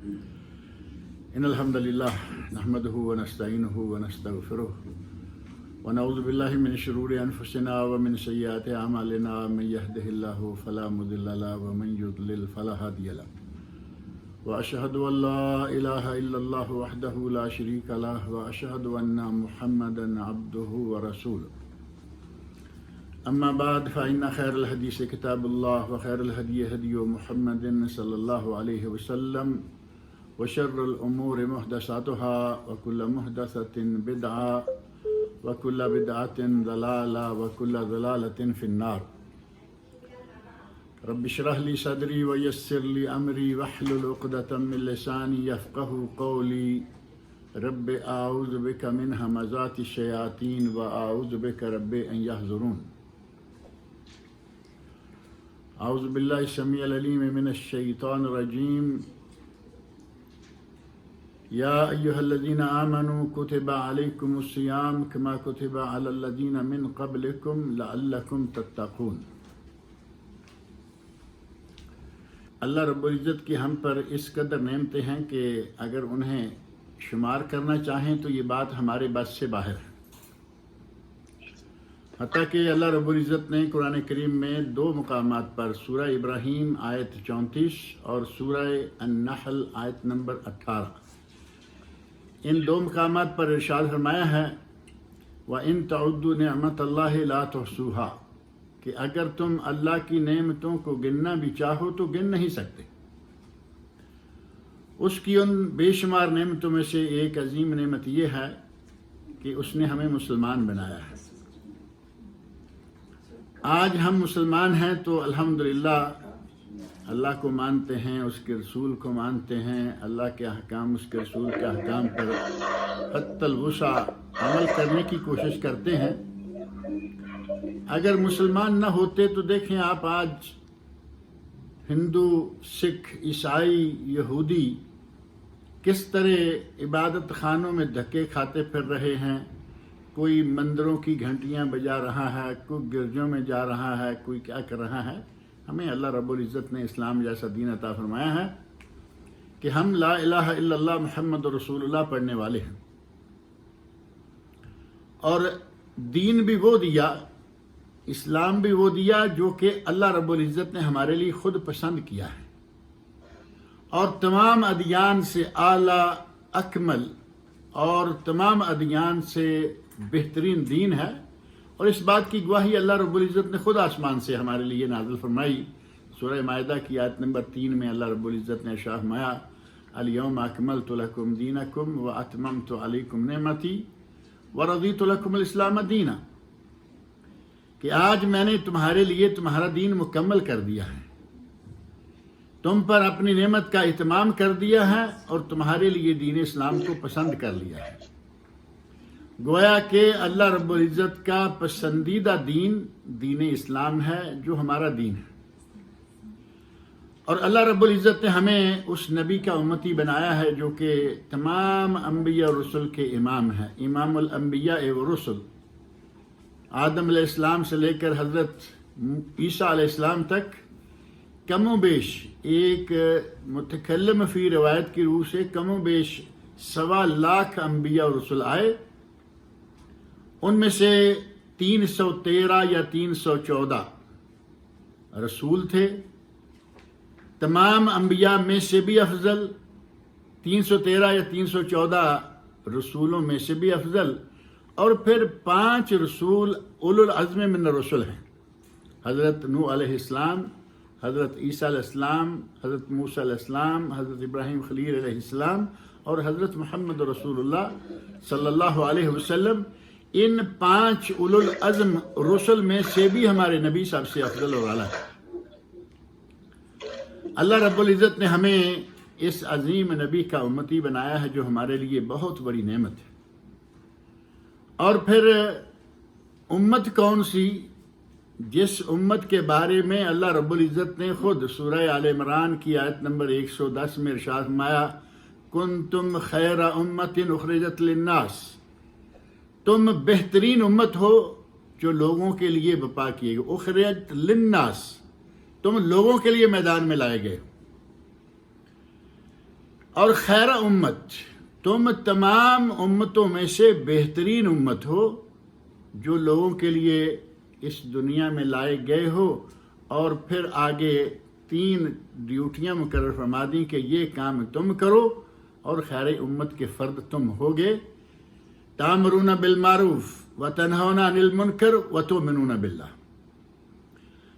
إن الحمد لله نحمده ونستعينه ونستغفره ونعوذ بالله من شرور أنفسنا ومن سيئات أعمالنا من يهده الله فلا مضل له ومن يضلل فلا هادي له وأشهد أن لا إله إلا الله وحده لا شريك له وأشهد أن محمدا عبده ورسوله أما بعد فإن خير الحديث كتاب الله وخير الهدي هدي محمد صلى الله عليه وسلم وشر الأمور محدثاتها وكل محدثة بدعة وكل بدعة ضلالة وكل ضلالة في النار رب اشرح لي صدري ويسر لي أمري واحلل عقدة من لساني يفقهوا قولي رب أعوذ بك من همزات الشياطين وأعوذ بك رب أن يحضرون أعوذ بالله السميع العليم من الشيطان الرجيم يا أيها الذين آمنوا كتب عليكم الصيام كما كتب على الذين من قبلكم لعلكم تتقون اللہ رب العزت کی ہم پر اس قدر نعمتیں ہیں کہ اگر انہیں شمار کرنا چاہیں تو یہ بات ہمارے بس سے باہر ہے۔ حتیٰ کہ اللہ رب العزت نے قرآن کریم میں دو مقامات پر سورہ ابراہیم آیت 34 اور سورہ النحل آیت نمبر 18 ان دو مقامات پر ارشاد فرمایا ہے وَإِن تَعُدُّوا نِعْمَةَ اللَّهِ لَا تُحْصُوهَا کہ اگر تم اللہ کی نعمتوں کو گننا بھی چاہو تو گن نہیں سکتے۔ اس کی ان بے شمار نعمتوں میں سے ایک عظیم نعمت یہ ہے کہ اس نے ہمیں مسلمان بنایا ہے۔ آج ہم مسلمان ہیں تو الحمدللہ اللہ کو مانتے ہیں، اس کے رسول کو مانتے ہیں، اللہ کے احکام اس کے رسول کے احکام پر حتی الوسع عمل کرنے کی کوشش کرتے ہیں۔ اگر مسلمان نہ ہوتے تو دیکھیں آپ آج ہندو، سکھ، عیسائی، یہودی کس طرح عبادت خانوں میں دھکے کھاتے پھر رہے ہیں، کوئی مندروں کی گھنٹیاں بجا رہا ہے، کوئی گرجوں میں جا رہا ہے، کوئی کیا کر رہا ہے۔ ہمیں اللہ رب العزت نے اسلام جیسا دین عطا فرمایا ہے کہ ہم لا الہ الا اللہ محمد رسول اللہ پڑھنے والے ہیں، اور دین بھی وہ دیا، اسلام بھی وہ دیا جو کہ اللہ رب العزت نے ہمارے لیے خود پسند کیا ہے، اور تمام ادیان سے اعلیٰ، اکمل اور تمام ادیان سے بہترین دین ہے۔ اور اس بات کی گواہی اللہ رب العزت نے خود آسمان سے ہمارے لیے نازل فرمائی۔ سورہ مائدہ کی آیت نمبر 3 میں اللہ رب العزت نے ارشاد فرمایا الیوم اکملت لکم دینکم واتممت علیکم نعمتی ورضیت لکم الاسلام دینا کہ آج میں نے تمہارے لیے تمہارا دین مکمل کر دیا ہے، تم پر اپنی نعمت کا اتمام کر دیا ہے اور تمہارے لیے دین اسلام کو پسند کر لیا ہے۔ گویا کہ اللہ رب العزت کا پسندیدہ دین دین اسلام ہے جو ہمارا دین ہے، اور اللہ رب العزت نے ہمیں اس نبی کا امتی بنایا ہے جو کہ تمام انبیاء اور رسل کے امام ہے، امام الانبیاء والرسل۔ آدم علیہ السلام سے لے کر حضرت عیسیٰ علیہ السلام تک کم و بیش ایک متکلم فی روایت کی روح سے کم و بیش 1.25 لاکھ انبیاء اور رسل آئے، ان میں سے 313 یا 314 رسول تھے۔ تمام انبیاء میں سے بھی افضل 313 یا 314 رسولوں میں سے بھی افضل، اور پھر 5 رسول اولو العزم من الرسل ہیں، حضرت نوح علیہ السلام، حضرت عیسیٰ علیہ السلام، حضرت موسیٰ علیہ السلام، حضرت ابراہیم خلیل علیہ السلام اور حضرت محمد رسول اللہ صلی اللہ علیہ وسلم۔ ان 5 اولو العزم رسل میں سے بھی ہمارے نبی سب سے افضل اور اعلیٰ ہے۔ اللہ رب العزت نے ہمیں اس عظیم نبی کا امتی بنایا ہے جو ہمارے لیے بہت بڑی نعمت ہے۔ اور پھر امت کون سی؟ جس امت کے بارے میں اللہ رب العزت نے خود سورہ آل عمران کی آیت نمبر 110 میں ارشاد فرمایا کنتم خیر امت اخرجت للناس، تم بہترین امت ہو جو لوگوں کے لیے برپا کیے گئے، اخرجت للناس، تم لوگوں کے لیے میدان میں لائے گئے۔ اور خیر امت، تم تمام امتوں میں سے بہترین امت ہو جو لوگوں کے لیے اس دنیا میں لائے گئے ہو، اور پھر آگے 3 ڈیوٹیاں مقرر فرما دیں کہ یہ کام تم کرو اور خیر امت کے فرد تم ہوگے۔ تامرون بالمعروف وتنہون عن المنکر وتؤمنون باللہ،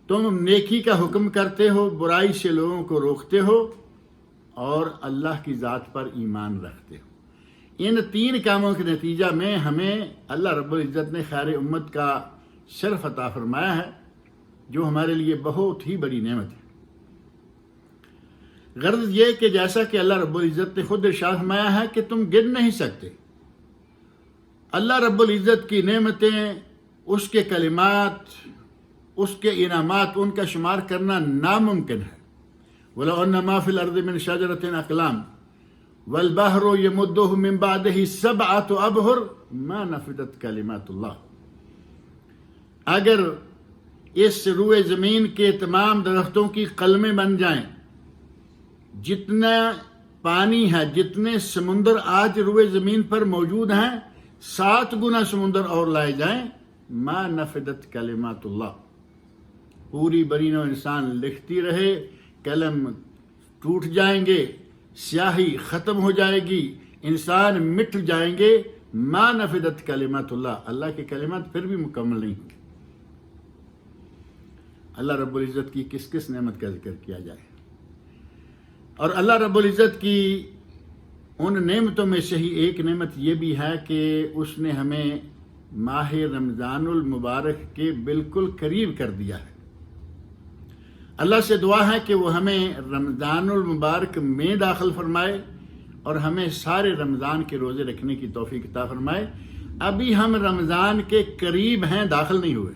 تم نیکی کا حکم کرتے ہو، برائی سے لوگوں کو روکتے ہو، اور اللہ کی ذات پر ایمان رکھتے ہو۔ ان 3 کاموں کے نتیجہ میں ہمیں اللہ رب العزت نے خیر امت کا شرف عطا فرمایا ہے، جو ہمارے لیے بہت ہی بڑی نعمت ہے۔ غرض یہ کہ جیسا کہ اللہ رب العزت نے خود ارشاد فرمایا ہے کہ تم گن نہیں سکتے، اللہ رب العزت کی نعمتیں، اس کے کلمات، اس کے انعامات، ان کا شمار کرنا ناممکن ہے۔ وَلَوْ أَنَّ مَا فِي الْأَرْضِ مِنْ شَجَرَةٍ أَقْلَامٍ وَالْبَحْرُ يَمُدُّهُ مِنْ بَعْدِهِ 7 أَبْحُرٍ مَا نَفِدَتْ كَلِمَاتُ اللَّهِ، اگر اس روئے زمین کے تمام درختوں کی قلمیں بن جائیں، جتنا پانی ہے، جتنے سمندر آج روئے زمین پر موجود ہیں، 7 گنا سمندر اور لائے جائیں، ما نفدت کلمات اللہ، پوری بری نوع انسان لکھتی رہے، قلم ٹوٹ جائیں گے، سیاہی ختم ہو جائے گی، انسان مٹ جائیں گے، ما نفدت کلمات اللہ، اللہ کے کلمات پھر بھی مکمل نہیں ہوں گے۔ اللہ رب العزت کی کس کس نعمت کا ذکر کیا جائے، اور اللہ رب العزت کی ان نعمتوں میں سے ہی ایک نعمت یہ بھی ہے کہ اس نے ہمیں ماہ رمضان المبارک کے بالکل قریب کر دیا ہے۔ اللہ سے دعا ہے کہ وہ ہمیں رمضان المبارک میں داخل فرمائے اور ہمیں سارے رمضان کے روزے رکھنے کی توفیق عطا فرمائے۔ ابھی ہم رمضان کے قریب ہیں، داخل نہیں ہوئے،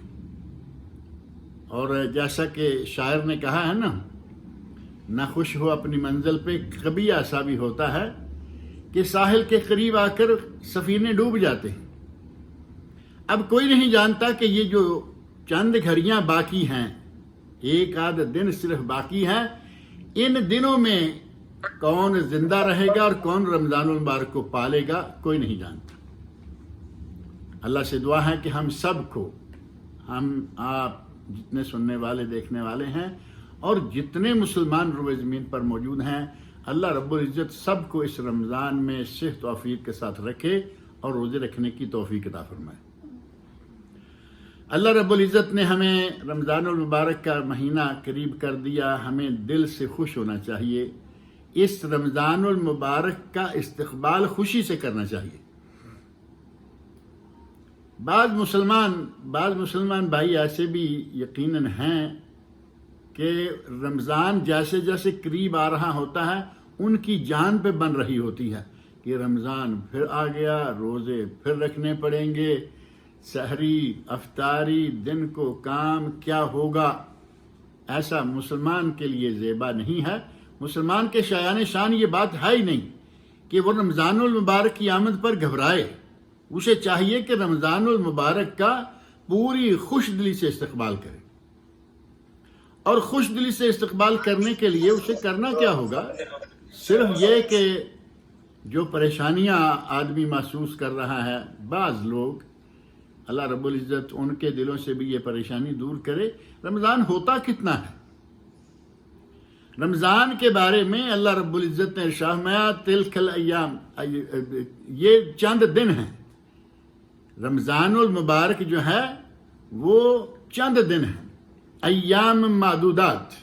اور جیسا کہ شاعر نے کہا ہے نا، نہ خوش ہو اپنی منزل پہ، کبھی ایسا بھی ہوتا ہے کہ ساحل کے قریب آ کر سفینے ڈوب جاتے ہیں۔ اب کوئی نہیں جانتا کہ یہ جو چند گھڑیاں باقی ہیں، 1 دن صرف باقی ہے، ان دنوں میں کون زندہ رہے گا اور کون رمضان المبارک کو پالے گا، کوئی نہیں جانتا۔ اللہ سے دعا ہے کہ ہم سب کو، ہم آپ جتنے سننے والے دیکھنے والے ہیں اور جتنے مسلمان روئے زمین پر موجود ہیں، اللہ رب العزت سب کو اس رمضان میں صحت و عافیت کے ساتھ رکھے اور روزے رکھنے کی توفیق عطا فرمائے۔ اللہ رب العزت نے ہمیں رمضان المبارک کا مہینہ قریب کر دیا، ہمیں دل سے خوش ہونا چاہیے، اس رمضان المبارک کا استقبال خوشی سے کرنا چاہیے۔ بعض مسلمان بھائی ایسے بھی یقیناً ہیں کہ رمضان جیسے جیسے قریب آ رہا ہوتا ہے، ان کی جان پہ بن رہی ہوتی ہے کہ رمضان پھر آ گیا، روزے پھر رکھنے پڑیں گے، سحری افطاری دن کو کام کیا ہوگا۔ ایسا مسلمان کے لیے زیبا نہیں ہے، مسلمان کے شایان شان یہ بات ہے ہی نہیں کہ وہ رمضان المبارک کی آمد پر گھبرائے۔ اسے چاہیے کہ رمضان المبارک کا پوری خوش دلی سے استقبال کرے، اور خوش دلی سے استقبال کرنے کے لیے اسے کرنا کیا ہوگا؟ صرف یہ کہ جو پریشانیاں آدمی محسوس کر رہا ہے، بعض لوگ، اللہ رب العزت ان کے دلوں سے بھی یہ پریشانی دور کرے۔ رمضان ہوتا کتنا ہے؟ رمضان کے بارے میں اللہ رب العزت نے ارشاد فرمایا، تلک الایام، یہ چند دن ہیں۔ رمضان المبارک جو ہے وہ چند دن ہیں، ایام معدودات،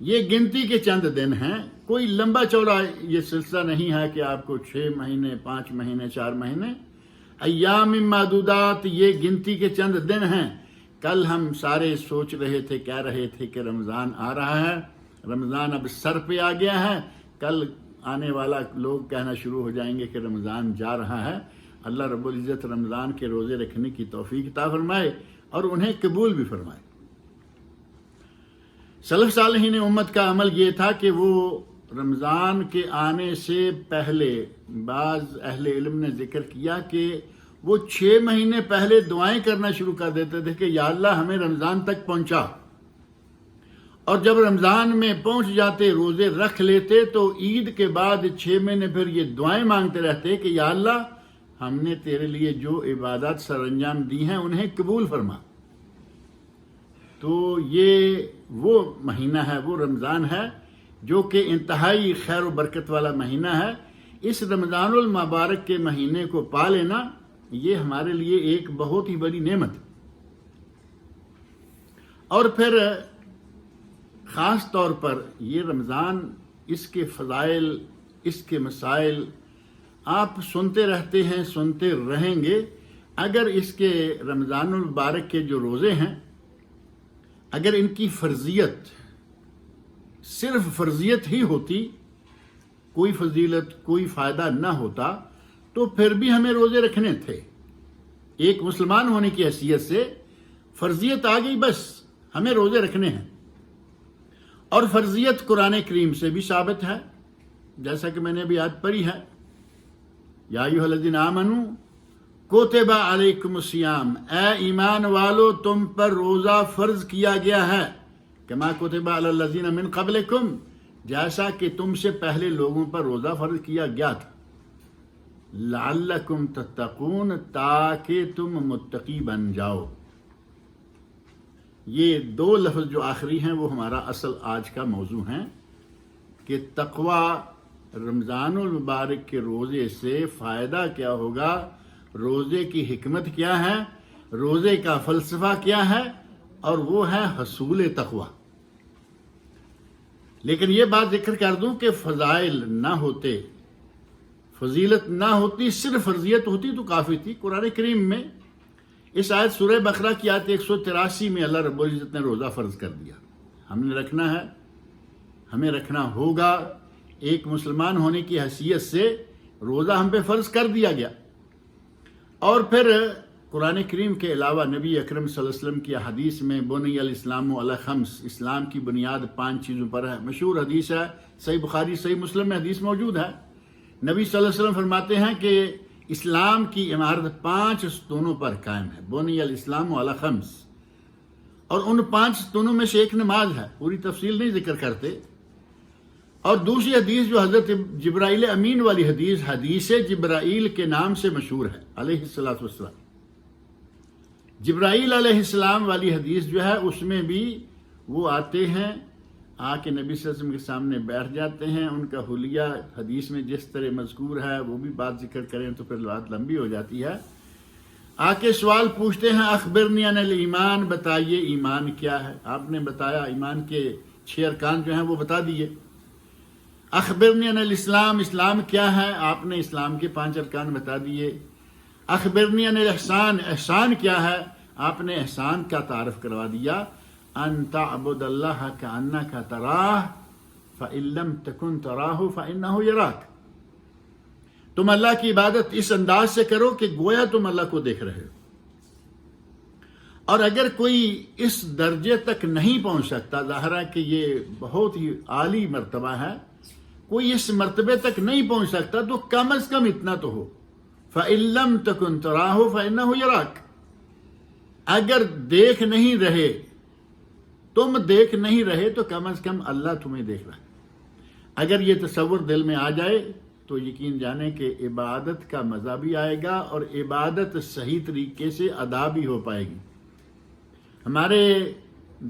یہ گنتی کے چند دن ہیں، کوئی لمبا چوڑا یہ سلسلہ نہیں ہے کہ آپ کو 6 مہینے 5 مہینے 4 مہینے، ایام معدودات، یہ گنتی کے چند دن ہیں۔ کل ہم سارے سوچ رہے تھے، کہہ رہے تھے کہ رمضان آ رہا ہے، رمضان اب سر پہ آ گیا ہے، کل آنے والا لوگ کہنا شروع ہو جائیں گے کہ رمضان جا رہا ہے۔ اللہ رب العزت رمضان کے روزے رکھنے کی توفیق عطا فرمائے اور انہیں قبول بھی فرمائے۔ سلف صالحین امت کا عمل یہ تھا کہ وہ رمضان کے آنے سے پہلے، بعض اہل علم نے ذکر کیا کہ وہ 6 مہینے پہلے دعائیں کرنا شروع کر دیتے تھے کہ یا اللہ ہمیں رمضان تک پہنچا، اور جب رمضان میں پہنچ جاتے روزے رکھ لیتے تو عید کے بعد 6 مہینے پھر یہ دعائیں مانگتے رہتے کہ یا اللہ ہم نے تیرے لیے جو عبادات سر انجام دی ہیں انہیں قبول فرما۔ تو یہ وہ مہینہ ہے، وہ رمضان ہے جو کہ انتہائی خیر و برکت والا مہینہ ہے۔ اس رمضان المبارک کے مہینے کو پا لینا یہ ہمارے لیے ایک بہت ہی بڑی نعمت۔ اور پھر خاص طور پر یہ رمضان، اس کے فضائل، اس کے مسائل آپ سنتے رہتے ہیں، سنتے رہیں گے۔ اگر اس کے رمضان المبارک کے جو روزے ہیں، اگر ان کی فرضیت صرف فرضیت ہی ہوتی، کوئی فضیلت کوئی فائدہ نہ ہوتا، تو پھر بھی ہمیں روزے رکھنے تھے۔ ایک مسلمان ہونے کی حیثیت سے فرضیت آ گئی، بس ہمیں روزے رکھنے ہیں۔ اور فرضیت قرآن کریم سے بھی ثابت ہے، جیسا کہ میں نے ابھی آیت پڑھی ہے، یا ایھا الذین آمنوا کتب علیکم الصیام، اے ایمان والو تم پر روزہ فرض کیا گیا ہے، کما کتب علی الذین من قبلکم، جیسا کہ تم سے پہلے لوگوں پر روزہ فرض کیا گیا تھا، لعلکم تتقون، تاکہ تم متقی بن جاؤ۔ یہ دو لفظ جو آخری ہیں وہ ہمارا اصل آج کا موضوع ہیں کہ تقوی، رمضان المبارک کے روزے سے فائدہ کیا ہوگا، روزے کی حکمت کیا ہے، روزے کا فلسفہ کیا ہے، اور وہ ہے حصول تقوی۔ لیکن یہ بات ذکر کر دوں کہ فضائل نہ ہوتے، فضیلت نہ ہوتی، صرف فرضیت ہوتی تو کافی تھی۔ قرآن کریم میں اس آیت سورہ بقرہ کی آیت 183 میں اللہ رب العزت نے روزہ فرض کر دیا۔ ہم نے رکھنا ہے، ہمیں رکھنا ہوگا، ایک مسلمان ہونے کی حیثیت سے روزہ ہم پہ فرض کر دیا گیا۔ اور پھر قرآن کریم کے علاوہ نبی اکرم صلی اللہ علیہ وسلم کی حدیث میں بنی الاسلام علی خمس، اسلام کی بنیاد 5 چیزوں پر ہے، مشہور حدیث ہے، صحیح بخاری صحیح مسلم میں حدیث موجود ہے۔ نبی صلی اللہ علیہ وسلم فرماتے ہیں کہ اسلام کی عمارت 5 ستونوں پر قائم ہے، بنی الاسلام علی خمس، اور ان 5 ستونوں میں سے ایک نماز ہے، پوری تفصیل نہیں ذکر کرتے۔ اور دوسری حدیث جو حضرت جبرائیل امین والی حدیث، حدیث جبرائیل کے نام سے مشہور ہے علیہ السلام، جبرائیل علیہ السلام والی حدیث جو ہے اس میں بھی وہ آتے ہیں، آ کے نبی صلی اللہ علیہ وسلم کے سامنے بیٹھ جاتے ہیں، ان کا حلیہ حدیث میں جس طرح مذکور ہے وہ بھی بات ذکر کریں تو پھر بات لمبی ہو جاتی ہے۔ آ کے سوال پوچھتے ہیں، اخبرنی عن الایمان، بتائیے ایمان کیا ہے۔ آپ نے بتایا، ایمان کے 6 ارکان جو ہیں وہ بتا دیے۔ اخبرنی عن الاسلام، اسلام کیا ہے، آپ نے اسلام کے 5 ارکان بتا دیے۔ اخبرنی عن الاحسان، احسان کیا ہے، آپ نے احسان کا تعارف کروا دیا، ان تعبد اللہ کأنک تراہ فإن لم تکن تراہ فإنہ یراک، تم اللہ کی عبادت اس انداز سے کرو کہ گویا تم اللہ کو دیکھ رہے ہو۔ اور اگر کوئی اس درجے تک نہیں پہنچ سکتا، ظاہر ہے کہ یہ بہت ہی عالی مرتبہ ہے، کوئی اس مرتبے تک نہیں پہنچ سکتا تو کم از کم اتنا تو ہو، فإن لم تکن تراہ فإنہ یراک، اگر دیکھ نہیں رہے، تم دیکھ نہیں رہے تو کم از کم اللہ تمہیں دیکھ رہا ہے۔ اگر یہ تصور دل میں آ جائے تو یقین جانیں کہ عبادت کا مزہ بھی آئے گا اور عبادت صحیح طریقے سے ادا بھی ہو پائے گی۔ ہمارے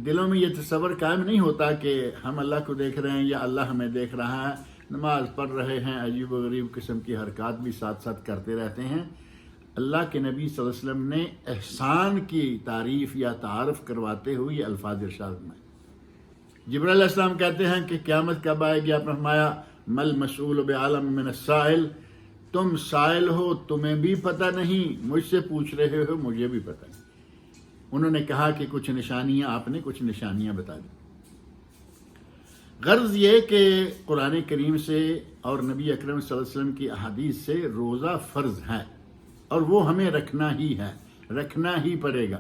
دلوں میں یہ تصور قائم نہیں ہوتا کہ ہم اللہ کو دیکھ رہے ہیں یا اللہ ہمیں دیکھ رہا ہے، نماز پڑھ رہے ہیں، عجیب و غریب قسم کی حرکات بھی ساتھ ساتھ کرتے رہتے ہیں۔ اللہ کے نبی صلی اللہ علیہ وسلم نے احسان کی تعریف یا تعارف کرواتے ہوئے یہ الفاظ ارشاد میں، جبرائیل علیہ السلام کہتے ہیں کہ قیامت کب آئے گی، آپ نے فرمایا مل مسئول بعالم من السائل، تم سائل ہو، تمہیں بھی پتہ نہیں، مجھ سے پوچھ رہے ہو، مجھے بھی پتہ نہیں۔ انہوں نے کہا کہ کچھ نشانیاں، آپ نے کچھ نشانیاں بتا دی۔ غرض یہ کہ قرآن کریم سے اور نبی اکرم صلی اللہ علیہ وسلم کی احادیث سے روزہ فرض ہے اور وہ ہمیں رکھنا ہی ہے، رکھنا ہی پڑے گا۔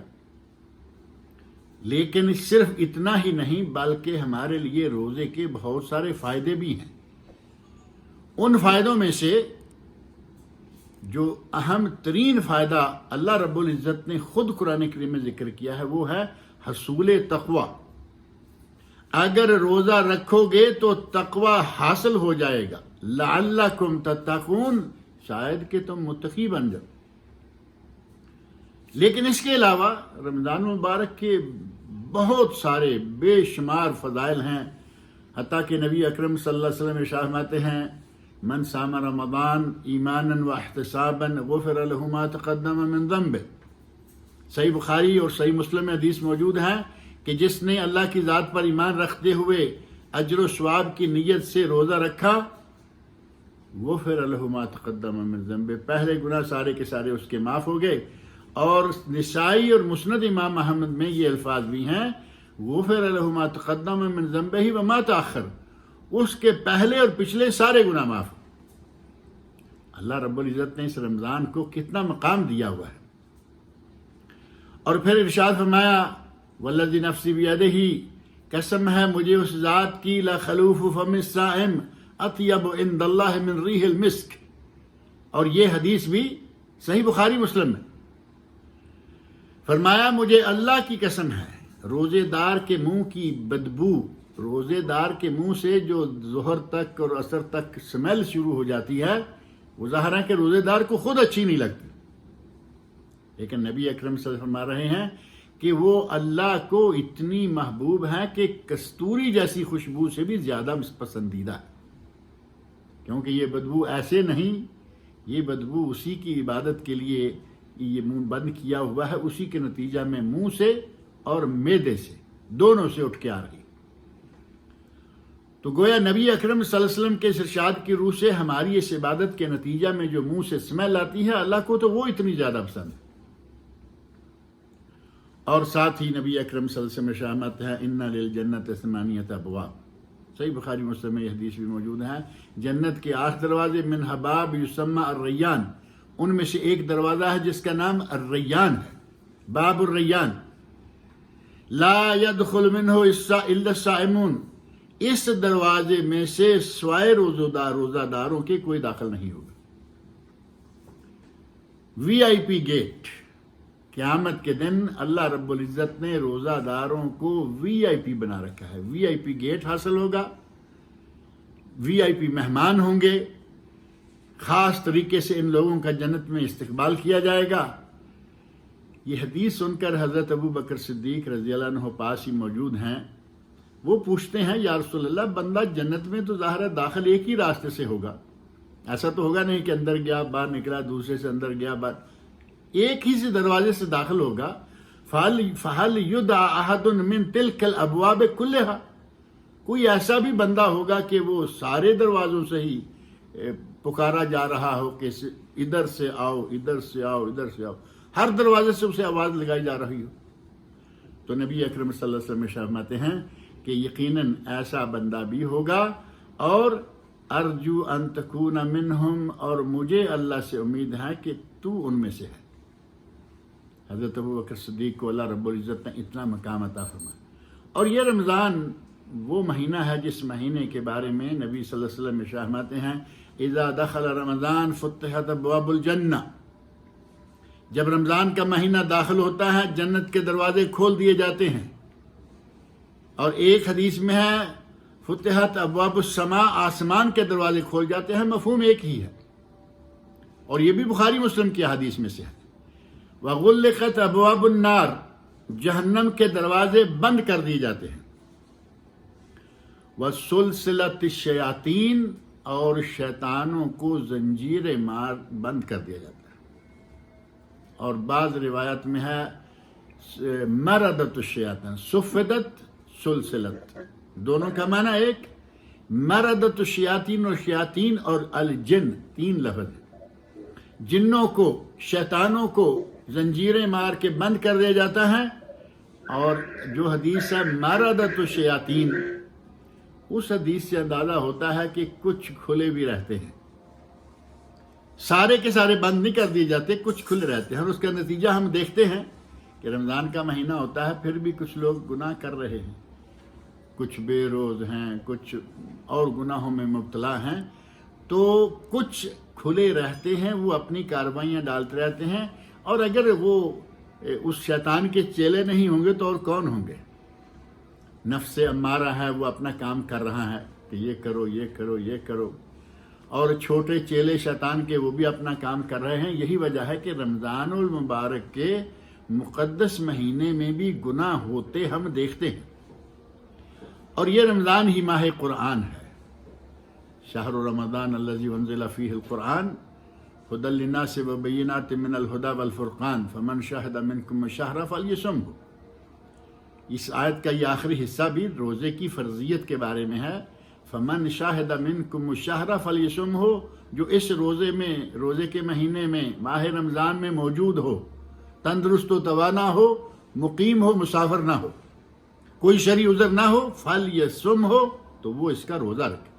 لیکن صرف اتنا ہی نہیں بلکہ ہمارے لیے روزے کے بہت سارے فائدے بھی ہیں۔ ان فائدوں میں سے جو اہم ترین فائدہ اللہ رب العزت نے خود قرآن کریم میں ذکر کیا ہے وہ ہے حصول تقوی۔ اگر روزہ رکھو گے تو تقوی حاصل ہو جائے گا، لعلکم تتقون، شاید کہ تم متقی بن جاؤ۔ لیکن اس کے علاوہ رمضان مبارک کے بہت سارے بے شمار فضائل ہیں، حتیٰ کہ نبی اکرم صلی اللہ علیہ وسلم ارشاد فرماتے ہیں من صام رمضان ایمانا واحتسابا غفر له ما تقدم من ذنبه۔ صحیح بخاری اور صحیح مسلم میں حدیث موجود ہے کہ جس نے اللہ کی ذات پر ایمان رکھتے ہوئے اجر و ثواب کی نیت سے روزہ رکھا، غفر له ما تقدم من ذنبه، پہلے گناہ سارے کے سارے اس کے معاف ہو گئے۔ اور نسائی اور مسند امام احمد میں یہ الفاظ بھی ہیں غفر له ما تقدم من ذنبه وما تاخر، اس کے پہلے اور پچھلے سارے گناہ معاف۔ اللہ رب العزت نے اس رمضان کو کتنا مقام دیا ہوا ہے۔ اور پھر ارشاد فرمایا والذی نفسی بیدہ، قسم ہے مجھے اس ذات کی، لخلوف فم الصائم اطیب عند اللہ من ریح المسک، اور یہ حدیث بھی صحیح بخاری مسلم میں۔ فرمایا مجھے اللہ کی قسم ہے، روزے دار کے منہ کی بدبو، روزے دار کے منہ سے جو ظہر تک اور عصر تک سمیل شروع ہو جاتی ہے، وہ ظاہر ہے کہ روزے دار کو خود اچھی نہیں لگتی، لیکن نبی اکرم صلی اللہ علیہ وسلم فرما رہے ہیں کہ وہ اللہ کو اتنی محبوب ہے کہ کستوری جیسی خوشبو سے بھی زیادہ پسندیدہ ہے، کیونکہ یہ بدبو ایسے نہیں، یہ بدبو اسی کی عبادت کے لیے یہ منہ بند کیا ہوا ہے، اسی کے نتیجہ میں منہ سے اور معدے سے دونوں سے اٹھ کے آ رہی۔ تو گویا نبی اکرم صلی اللہ علیہ وسلم کے ارشاد کی روح سے ہماری اس عبادت کے نتیجہ میں جو منہ سے اسمیل آتی ہے، اللہ کو تو وہ اتنی زیادہ پسند ہے۔ اور ساتھ ہی نبی اکرم صلی اللہ علیہ وسلم ارشاد ہے ان للجنت ثمانیۃ ابواب، صحیح بخاری مسلم میں یہ حدیث بھی موجود ہے، جنت کے 8 دروازے، منھا باب یسمى الریان، ان میں سے ایک دروازہ ہے جس کا نام الریان ہے، باب الریان، لا يدخل منہ الا الصائمون، اس دروازے میں سے سوائے روزہ داروں کے کوئی داخل نہیں ہوگا۔ وی آئی پی گیٹ، قیامت کے دن اللہ رب العزت نے روزہ داروں کو وی آئی پی بنا رکھا ہے، وی آئی پی گیٹ حاصل ہوگا، وی آئی پی مہمان ہوں گے، خاص طریقے سے ان لوگوں کا جنت میں استقبال کیا جائے گا۔ یہ حدیث سن کر حضرت ابو بکر صدیق رضی اللہ عنہ پاس ہی موجود ہیں، وہ پوچھتے ہیں یا رسول اللہ، بندہ جنت میں تو ظاہر ہے داخل ایک ہی راستے سے ہوگا، ایسا تو ہوگا نہیں کہ اندر گیا باہر نکلا، دوسرے سے اندر گیا باہر، ایک ہی سے دروازے سے داخل ہوگا۔ فَهَلْ يُدْعَى أَحَدٌ مِّن تِلْكَ الْأَبْوَابِ كُلِّهَا، کوئی ایسا بھی بندہ ہوگا کہ وہ سارے دروازوں سے ہی پکارا جا رہا ہو کہ ادھر سے آؤ، ادھر سے آؤ، ادھر سے آؤ، ہر دروازے سے اسے آواز لگائی جا رہی ہو؟ تو نبی اکرم صلی اللہ علیہ وسلم فرماتے ہیں کہ یقیناً ایسا بندہ بھی ہوگا، اور ارجو ان تکون منہم، اور مجھے اللہ سے امید ہے کہ تو ان میں سے ہے۔ حضرت ابو بکر صدیق کو اللہ رب العزت نے اتنا مقام عطا فرمایا۔ اور یہ رمضان وہ مہینہ ہے جس مہینے کے بارے میں نبی صلی اللہ علیہ وسلم ارشاد فرماتے ہیں اذا دخل رمضان فتحت ابواب الجنہ، جب رمضان کا مہینہ داخل ہوتا ہے جنت کے دروازے کھول دیے جاتے ہیں۔ اور ایک حدیث میں ہے فتحت ابواب السماء، آسمان کے دروازے کھول جاتے ہیں، مفہوم ایک ہی ہے، اور یہ بھی بخاری مسلم کی حدیث میں سے ہے۔ وغلقت ابواب النار، جہنم کے دروازے بند کر دیے جاتے ہیں۔ وسلسلت الشیاطین، اور شیطانوں کو زنجیر مار بند کر دیا جاتا ہے۔ اور بعض روایت میں ہے مردت الشیاطین، صفدت سلسلت، دونوں کا معنی ایک، مردت الشیاطین اور شیاطین اور الجن، 3 لفظ ہیں۔ جنوں کو، شیطانوں کو زنجیریں مار کے بند کر دیا جاتا ہے، اور جو حدیث ہے مردت الشیاطین، اس حدیث سے اندازہ ہوتا ہے کہ کچھ کھلے بھی رہتے ہیں، سارے کے سارے بند نہیں کر دیے جاتے، کچھ کھلے رہتے ہیں۔ اور اس کا نتیجہ ہم دیکھتے ہیں کہ رمضان کا مہینہ ہوتا ہے، پھر بھی کچھ لوگ گناہ کر رہے ہیں، کچھ بے روز ہیں، کچھ اور گناہوں میں مبتلا ہیں، تو کچھ کھلے رہتے ہیں، وہ اپنی کارروائیاں ڈالتے رہتے ہیں۔ اور اگر وہ اس شیطان کے چیلے نہیں ہوں گے تو اور کون ہوں گے؟ نفس امارہ ہے وہ اپنا کام کر رہا ہے کہ یہ کرو یہ کرو یہ کرو، اور چھوٹے چیلے شیطان کے وہ بھی اپنا کام کر رہے ہیں۔ یہی وجہ ہے کہ رمضان المبارک کے مقدس مہینے میں بھی گناہ ہوتے ہم دیکھتے ہیں، اور یہ رمضان ہی ماہ قرآن ہے۔ شہر رمضان الذی انزل فیہ القرآن ھدی للناس وبینات من الھدی والفرقان فمن شہد منکم الشہر فلیصمہ۔ اس آیت کا یہ آخری حصہ بھی روزے کی فرضیت کے بارے میں ہے۔ فمن شاہد منکم الشہر فلیصمہ، جو اس روزے کے مہینے میں ماہ رمضان میں موجود ہو، تندرست و توانا ہو، مقیم ہو، مسافر نہ ہو، کوئی شرعی عذر نہ ہو، فلیصمہ ہو، تو وہ اس کا روزہ رکھے۔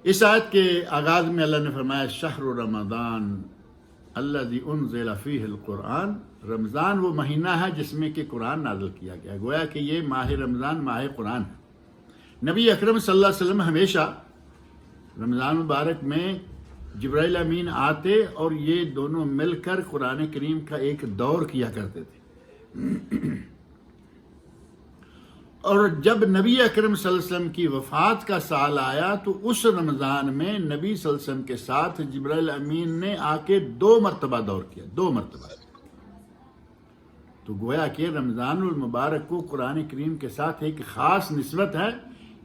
اس آیت کے آغاز میں اللہ نے فرمایا شہر رمضان الذی انزل فیہ القرآن، رمضان وہ مہینہ ہے جس میں کہ قرآن نازل کیا گیا۔ گویا کہ یہ ماہ رمضان ماہ قرآن ہے۔ نبی اکرم صلی اللہ علیہ وسلم ہمیشہ رمضان مبارک میں جبرائیل امین آتے اور یہ دونوں مل کر قرآن کریم کا ایک دور کیا کرتے تھے۔ اور جب نبی اکرم صلی اللہ علیہ وسلم کی وفات کا سال آیا تو اس رمضان میں نبی صلی اللہ علیہ وسلم کے ساتھ جبرائیل امین نے آ کے 2 مرتبہ دور کیا، 2 مرتبہ۔ تو گویا کہ رمضان المبارک کو قرآن کریم کے ساتھ ایک خاص نسبت ہے۔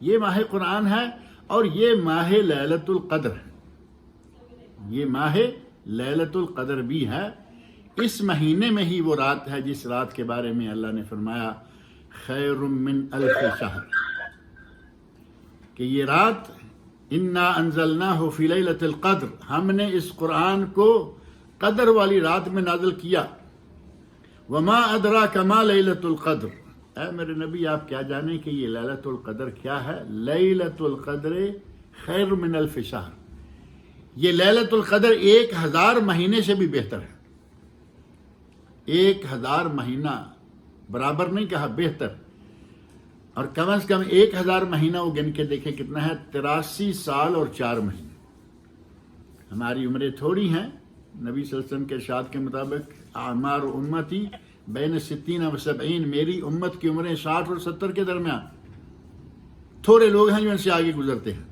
یہ ماہ قرآن ہے اور یہ ماہ لیلۃ القدر ہے، یہ ماہ لیلۃ القدر بھی ہے۔ اس مہینے میں ہی وہ رات ہے جس رات کے بارے میں اللہ نے فرمایا خیر من الف شہر، کہ یہ رات انا انزلناہ فی لیلۃ القدر، ہم نے اس قرآن کو قدر والی رات میں نازل کیا۔ وما ادراک ما لیلۃ القدر، اے میرے نبی آپ کیا جانیں کہ یہ لیلۃ القدر کیا ہے؟ لیلۃ القدر خیر من الف شہر، یہ لیلۃ القدر 1000 مہینے سے بھی بہتر ہے۔ 1000 مہینہ برابر نہیں کہا، بہتر، اور کم از کم 1000 مہینہ وہ گن کے دیکھیں کتنا ہے، 83 سال اور 4 مہینے۔ ہماری عمریں تھوڑی ہیں، نبی صلی اللہ علیہ وسلم کے ارشاد کے مطابق اعمار امتی بین 60 و 70، میری امت کی عمریں 60 اور 70 کے درمیان۔ تھوڑے لوگ ہیں جو ان سے آگے گزرتے ہیں،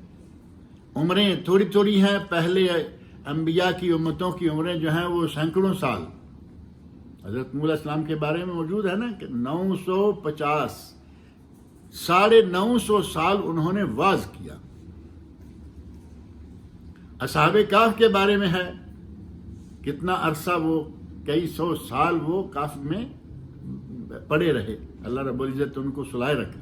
عمریں تھوڑی تھوڑی ہیں۔ پہلے انبیاء کی امتوں کی عمریں جو ہیں وہ سینکڑوں سال، حضرت موسی علیہ السلام کے بارے میں موجود ہے نا کہ 950 950 سال انہوں نے وعظ کیا۔ اصحاب کہف کے بارے میں ہے، کتنا عرصہ وہ کئی 100 سال وہ کہف میں پڑے رہے، اللہ رب العزت ان کو سلائے رکھے۔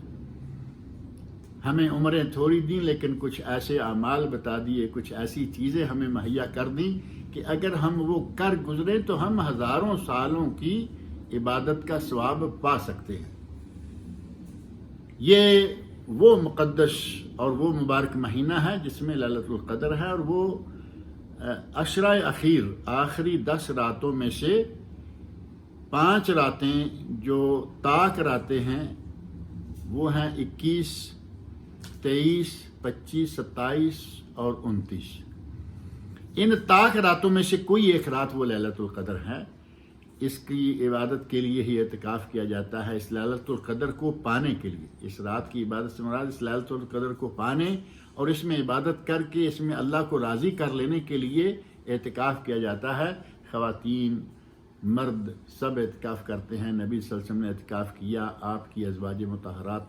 ہمیں عمریں تھوڑی دیں لیکن کچھ ایسے اعمال بتا دیے، کچھ ایسی چیزیں ہمیں مہیا کر دیں کہ اگر ہم وہ کر گزریں تو ہم ہزاروں سالوں کی عبادت کا ثواب پا سکتے ہیں۔ یہ وہ مقدس اور وہ مبارک مہینہ ہے جس میں لیلۃ القدر ہے، اور وہ عشرۂ اخیر، آخری 10 راتوں میں سے 5 راتیں جو طاق راتیں ہیں وہ ہیں 21، 23، 25، 27 اور 29۔ ان طاق راتوں میں سے کوئی ایک رات وہ لیلۃ القدر ہے۔ اس کی عبادت کے لیے ہی اعتکاف کیا جاتا ہے، اس لیلۃ القدر کو پانے کے لیے۔ اس رات کی عبادت سے مراد اس لیلۃ القدر کو پانے اور اس میں عبادت کر کے اس میں اللہ کو راضی کر لینے کے لیے اعتکاف کیا جاتا ہے۔ خواتین، مرد سب اعتکاف کرتے ہیں۔ نبی صلی اللہ علیہ وسلم نے اعتکاف کیا، آپ کی ازواج مطہرات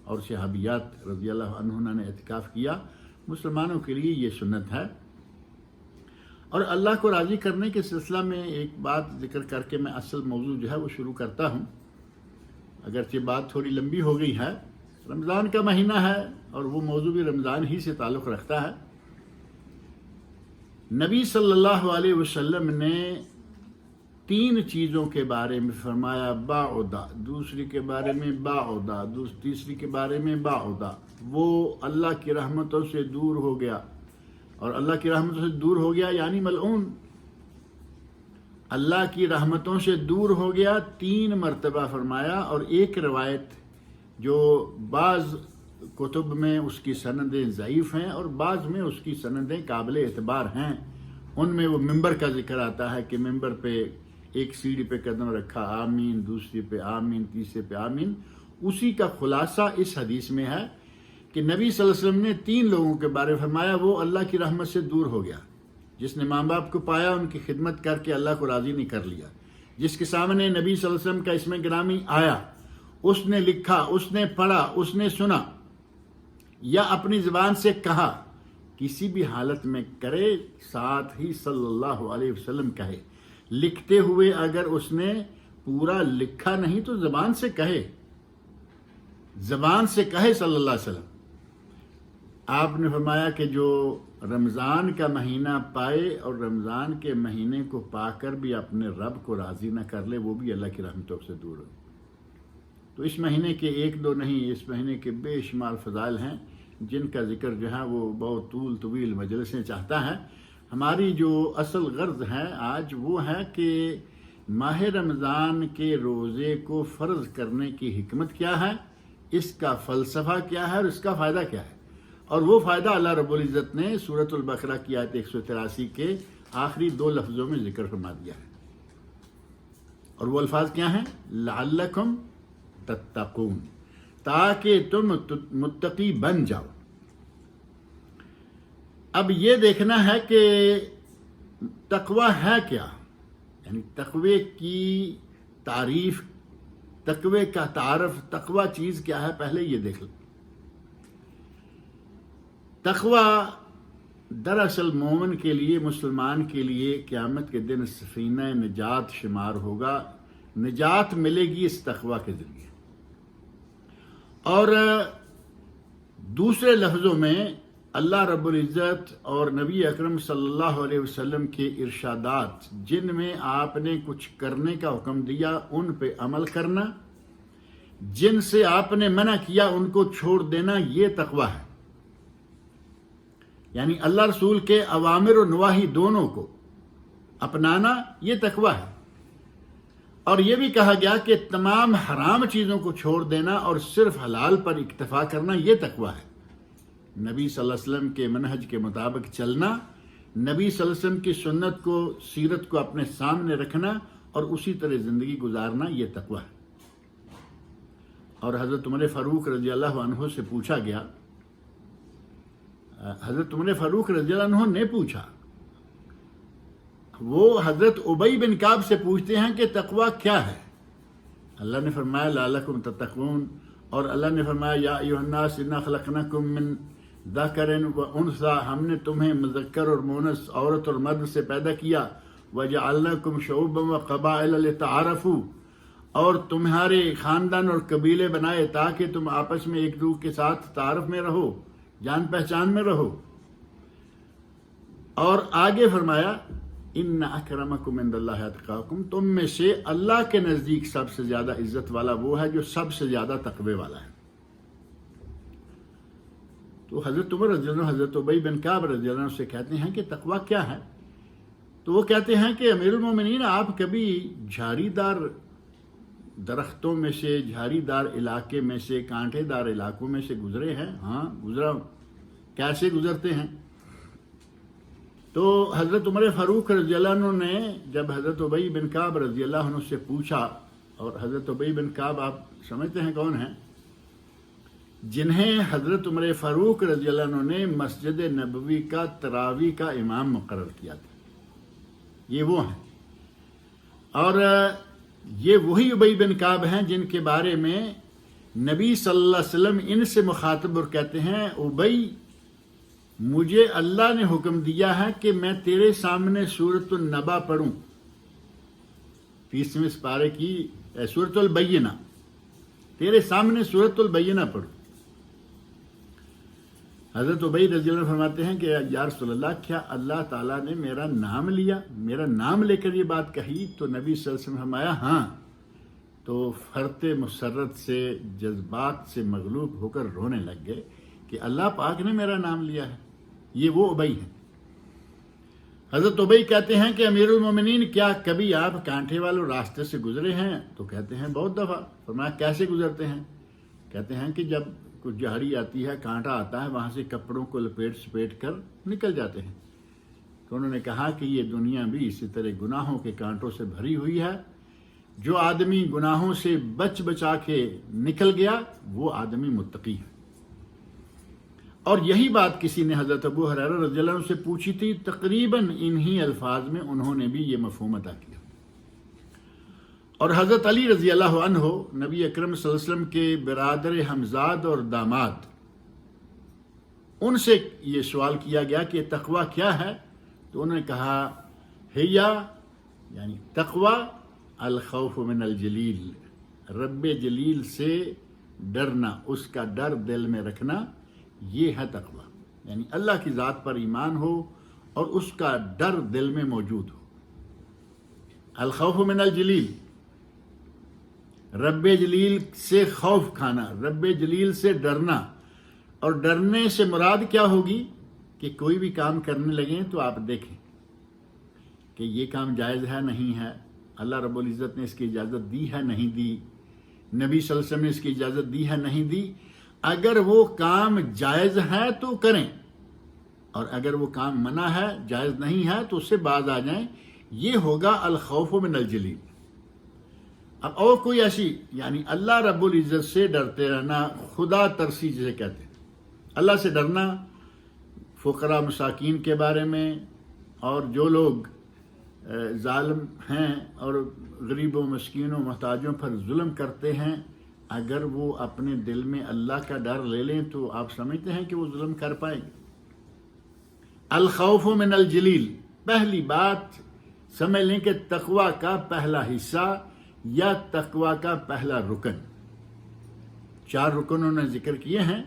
اور صحابیات رضی اللہ عنہن نے اعتکاف کیا۔ مسلمانوں کے لیے یہ سنت ہے۔ اور اللہ کو راضی کرنے کے سلسلہ میں ایک بات ذکر کر کے میں اصل موضوع جو ہے وہ شروع کرتا ہوں، اگرچہ بات تھوڑی لمبی ہو گئی ہے۔ رمضان کا مہینہ ہے اور وہ موضوع بھی رمضان ہی سے تعلق رکھتا ہے۔ نبی صلی اللہ علیہ وسلم نے 3 چیزوں کے بارے میں فرمایا باعدا، دوسری کے بارے میں باعدا، تیسری کے بارے میں باعدا۔ وہ اللہ کی رحمتوں سے دور ہو گیا، اور اللہ کی رحمتوں سے دور ہو گیا یعنی ملعون، اللہ کی رحمتوں سے دور ہو گیا 3 مرتبہ فرمایا۔ اور ایک روایت جو بعض کتب میں اس کی سندیں ضعیف ہیں اور بعض میں اس کی سندیں قابل اعتبار ہیں، ان میں وہ ممبر کا ذکر آتا ہے کہ ممبر پہ ایک سیڑھی پہ قدم رکھا آمین، دوسری پہ آمین، تیسرے پہ آمین۔ اسی کا خلاصہ اس حدیث میں ہے کہ نبی صلی اللہ علیہ وسلم نے 3 لوگوں کے بارے میں فرمایا وہ اللہ کی رحمت سے دور ہو گیا، جس نے ماں باپ کو پایا ان کی خدمت کر کے اللہ کو راضی نہیں کر لیا، جس کے سامنے نبی صلی اللہ علیہ وسلم کا اسم گرامی آیا، اس نے لکھا، اس نے پڑھا، اس نے سنا یا اپنی زبان سے کہا، کسی بھی حالت میں کرے، ساتھ ہی صلی اللہ علیہ وسلم کہے، لکھتے ہوئے اگر اس نے پورا لکھا نہیں تو زبان سے کہے، زبان سے کہے صلی اللہ علیہ وسلم۔ آپ نے فرمایا کہ جو رمضان کا مہینہ پائے اور رمضان کے مہینے کو پا کر بھی اپنے رب کو راضی نہ کر لے، وہ بھی اللہ کی رحمتوں سے دور ہو۔ تو اس مہینے کے 1-2 نہیں، اس مہینے کے بے شمار فضائل ہیں جن کا ذکر جو ہے وہ بہت طویل مجلسیں چاہتا ہے۔ ہماری جو اصل غرض ہے آج وہ ہے کہ ماہ رمضان کے روزے کو فرض کرنے کی حکمت کیا ہے، اس کا فلسفہ کیا ہے اور اس کا فائدہ کیا ہے، اور وہ فائدہ اللہ رب العزت نے سورۃ البقرہ کی آیت 183 کے آخری 2 لفظوں میں ذکر فرما دیا ہے، اور وہ الفاظ کیا ہیں؟ لعلکم تتقون، تاکہ تم متقی بن جاؤ۔ اب یہ دیکھنا ہے کہ تقوی ہے کیا، یعنی تقوی کی تعریف، تقوی کا تعارف، تقوی چیز کیا ہے، پہلے یہ دیکھ لیں۔ تقوی دراصل مومن کے لیے، مسلمان کے لیے قیامت کے دن سفینہ نجات شمار ہوگا، نجات ملے گی اس تقوی کے ذریعے۔ اور دوسرے لفظوں میں اللہ رب العزت اور نبی اکرم صلی اللہ علیہ وسلم کے ارشادات جن میں آپ نے کچھ کرنے کا حکم دیا ان پہ عمل کرنا، جن سے آپ نے منع کیا ان کو چھوڑ دینا، یہ تقوی ہے۔ یعنی اللہ رسول کے اوامر و نواہی دونوں کو اپنانا، یہ تقوی ہے۔ اور یہ بھی کہا گیا کہ تمام حرام چیزوں کو چھوڑ دینا اور صرف حلال پر اکتفا کرنا، یہ تقوی ہے۔ نبی صلی اللہ علیہ وسلم کے منہج کے مطابق چلنا، نبی صلی اللہ علیہ وسلم کی سنت کو، سیرت کو اپنے سامنے رکھنا اور اسی طرح زندگی گزارنا، یہ تقوی ہے۔ اور حضرت عمر فاروق رضی اللہ عنہ سے پوچھا گیا، حضرت عمر فاروق رضی اللہ عنہ نے پوچھا، وہ حضرت ابی بن کعب سے پوچھتے ہیں کہ تقوی کیا ہے؟ اللہ نے فرمایا لعلکم تتقون، اور اللہ نے فرمایا یا ایھا الناس انا خلقناکم من ذکر و انثی، ہم نے تمہیں مذکر اور مؤنث، عورت اور مرد سے پیدا کیا، وجعلناکم شعوبا وقبائل لتعارفوا، اور تمہارے خاندان اور قبیلے بنائے تاکہ تم آپس میں ایک دوسرے کے ساتھ تعارف میں رہو، جان پہچان میں رہو۔ اور آگے فرمایا ان اکرمکم عند اللہ اتقاکم، تم میں سے اللہ کے نزدیک سب سے زیادہ عزت والا وہ ہے جو سب سے زیادہ تقوی والا ہے۔ تو حضرت عمر رضی اللہ عنہ حضرت ابی بن کعب رضی اللہ عنہ سے کہتے ہیں کہ تقوی کیا ہے؟ تو وہ کہتے ہیں کہ امیر المومنین، آپ کبھی جھاڑی دار درختوں میں سے، جھاڑی دار علاقے میں سے، کانٹے دار علاقوں میں سے گزرے ہیں؟ ہاں گزرا ہوں۔ کیسے گزرتے ہیں؟ تو حضرت عمر فاروق رضی اللہ عنہ نے جب حضرت ابی بن کعب رضی اللہ عنہ سے پوچھا، اور حضرت ابی بن کعب آپ سمجھتے ہیں کون ہیں؟ جنہیں حضرت عمر فاروق رضی اللہ عنہ نے مسجد نبوی کا تراویح کا امام مقرر کیا تھا، یہ وہ ہیں۔ اور یہ وہی ابی بن کعب ہیں جن کے بارے میں نبی صلی اللہ علیہ وسلم ان سے مخاطب اور کہتے ہیں، ابی مجھے اللہ نے حکم دیا ہے کہ میں تیرے سامنے سورۃ النبا پڑھوں، 30ویں سپارے کی سورۃ البینہ، تیرے سامنے سورۃ البینہ پڑھوں۔ حضرت ابی رضی اللہ عنہ فرماتے ہیں کہ یا رسول اللہ، کیا اللہ تعالیٰ نے میرا نام لیا، میرا نام لے کر یہ بات کہی؟ تو نبی صلی اللہ علیہ وسلم فرمایا ہاں۔ تو فرط مسرت سے، جذبات سے مغلوب ہو کر رونے لگ گئے کہ اللہ پاک نے میرا نام لیا ہے۔ یہ وہ ابی ہیں۔ حضرت ابی کہتے ہیں کہ امیر المومنین، کیا کبھی آپ کانٹے والے راستے سے گزرے ہیں؟ تو کہتے ہیں بہت دفعہ۔ فرمایا کیسے گزرتے ہیں؟ کہتے ہیں کہ جب کچھ جھاڑی آتی ہے، کانٹا آتا ہے، وہاں سے کپڑوں کو لپیٹ سپیٹ کر نکل جاتے ہیں۔ تو انہوں نے کہا کہ یہ دنیا بھی اسی طرح گناہوں کے کانٹوں سے بھری ہوئی ہے، جو آدمی گناہوں سے بچا کے نکل گیا وہ آدمی متقی ہے۔ اور یہی بات کسی نے حضرت ابو ہریرہ رضی اللہ عنہ سے پوچھی تھی، تقریباً انہی الفاظ میں انہوں نے بھی یہ مفہوم عطا کیا۔ اور حضرت علی رضی اللہ عنہ نبی اکرم صلی اللہ علیہ وسلم کے برادر حمزاد اور داماد، ان سے یہ سوال کیا گیا کہ تقوی کیا ہے، تو انہوں نے کہا ہیا، یعنی تقوی الخوف من الجلیل، رب جلیل سے ڈرنا، اس کا ڈر دل میں رکھنا، یہ ہے تقوی، یعنی اللہ کی ذات پر ایمان ہو اور اس کا ڈر دل میں موجود ہو۔ الخوف من الجلیل، رب جلیل سے خوف کھانا، رب جلیل سے ڈرنا، اور ڈرنے سے مراد کیا ہوگی کہ کوئی بھی کام کرنے لگیں تو آپ دیکھیں کہ یہ کام جائز ہے نہیں ہے، اللہ رب العزت نے اس کی اجازت دی ہے نہیں دی، نبی صلی اللہ علیہ وسلم نے اس کی اجازت دی ہے نہیں دی۔ اگر وہ کام جائز ہے تو کریں، اور اگر وہ کام منع ہے، جائز نہیں ہے، تو اس سے باز آ جائیں۔ یہ ہوگا الخوف من الجلیل۔ اب اور کوئی ایسی، یعنی اللہ رب العزت سے ڈرتے رہنا، خدا ترسی جسے کہتے ہیں، اللہ سے ڈرنا فقراء مساکین کے بارے میں، اور جو لوگ ظالم ہیں اور غریب و مسکین و محتاجوں پر ظلم کرتے ہیں، اگر وہ اپنے دل میں اللہ کا ڈر لے لیں تو آپ سمجھتے ہیں کہ وہ ظلم کر پائیں گے۔ الخوف من الجلیل، پہلی بات سمجھ لیں کہ تقوی کا پہلا حصہ یا تقوی کا پہلا رکن، 4 رکن انہوں نے ذکر کیے ہیں،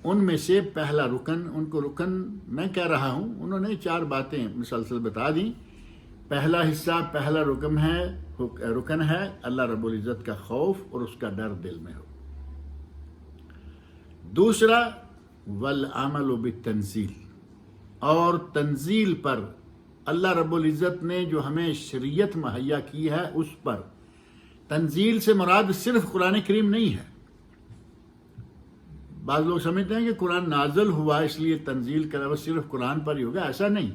ان میں سے پہلا رکن، ان کو رکن میں کہہ رہا ہوں، انہوں نے 4 باتیں مسلسل بتا دیں۔ پہلا حصہ، پہلا رکن ہے اللہ رب العزت کا خوف اور اس کا ڈر دل میں ہو۔ دوسرا والعمل بالتنزیل، اور تنزیل پر، اللہ رب العزت نے جو ہمیں شریعت مہیا کی ہے اس پر۔ تنزیل سے مراد صرف قرآن کریم نہیں ہے۔ بعض لوگ سمجھتے ہیں کہ قرآن نازل ہوا اس لیے تنزیل کا لفظ صرف قرآن پر ہی ہوگا، ایسا نہیں۔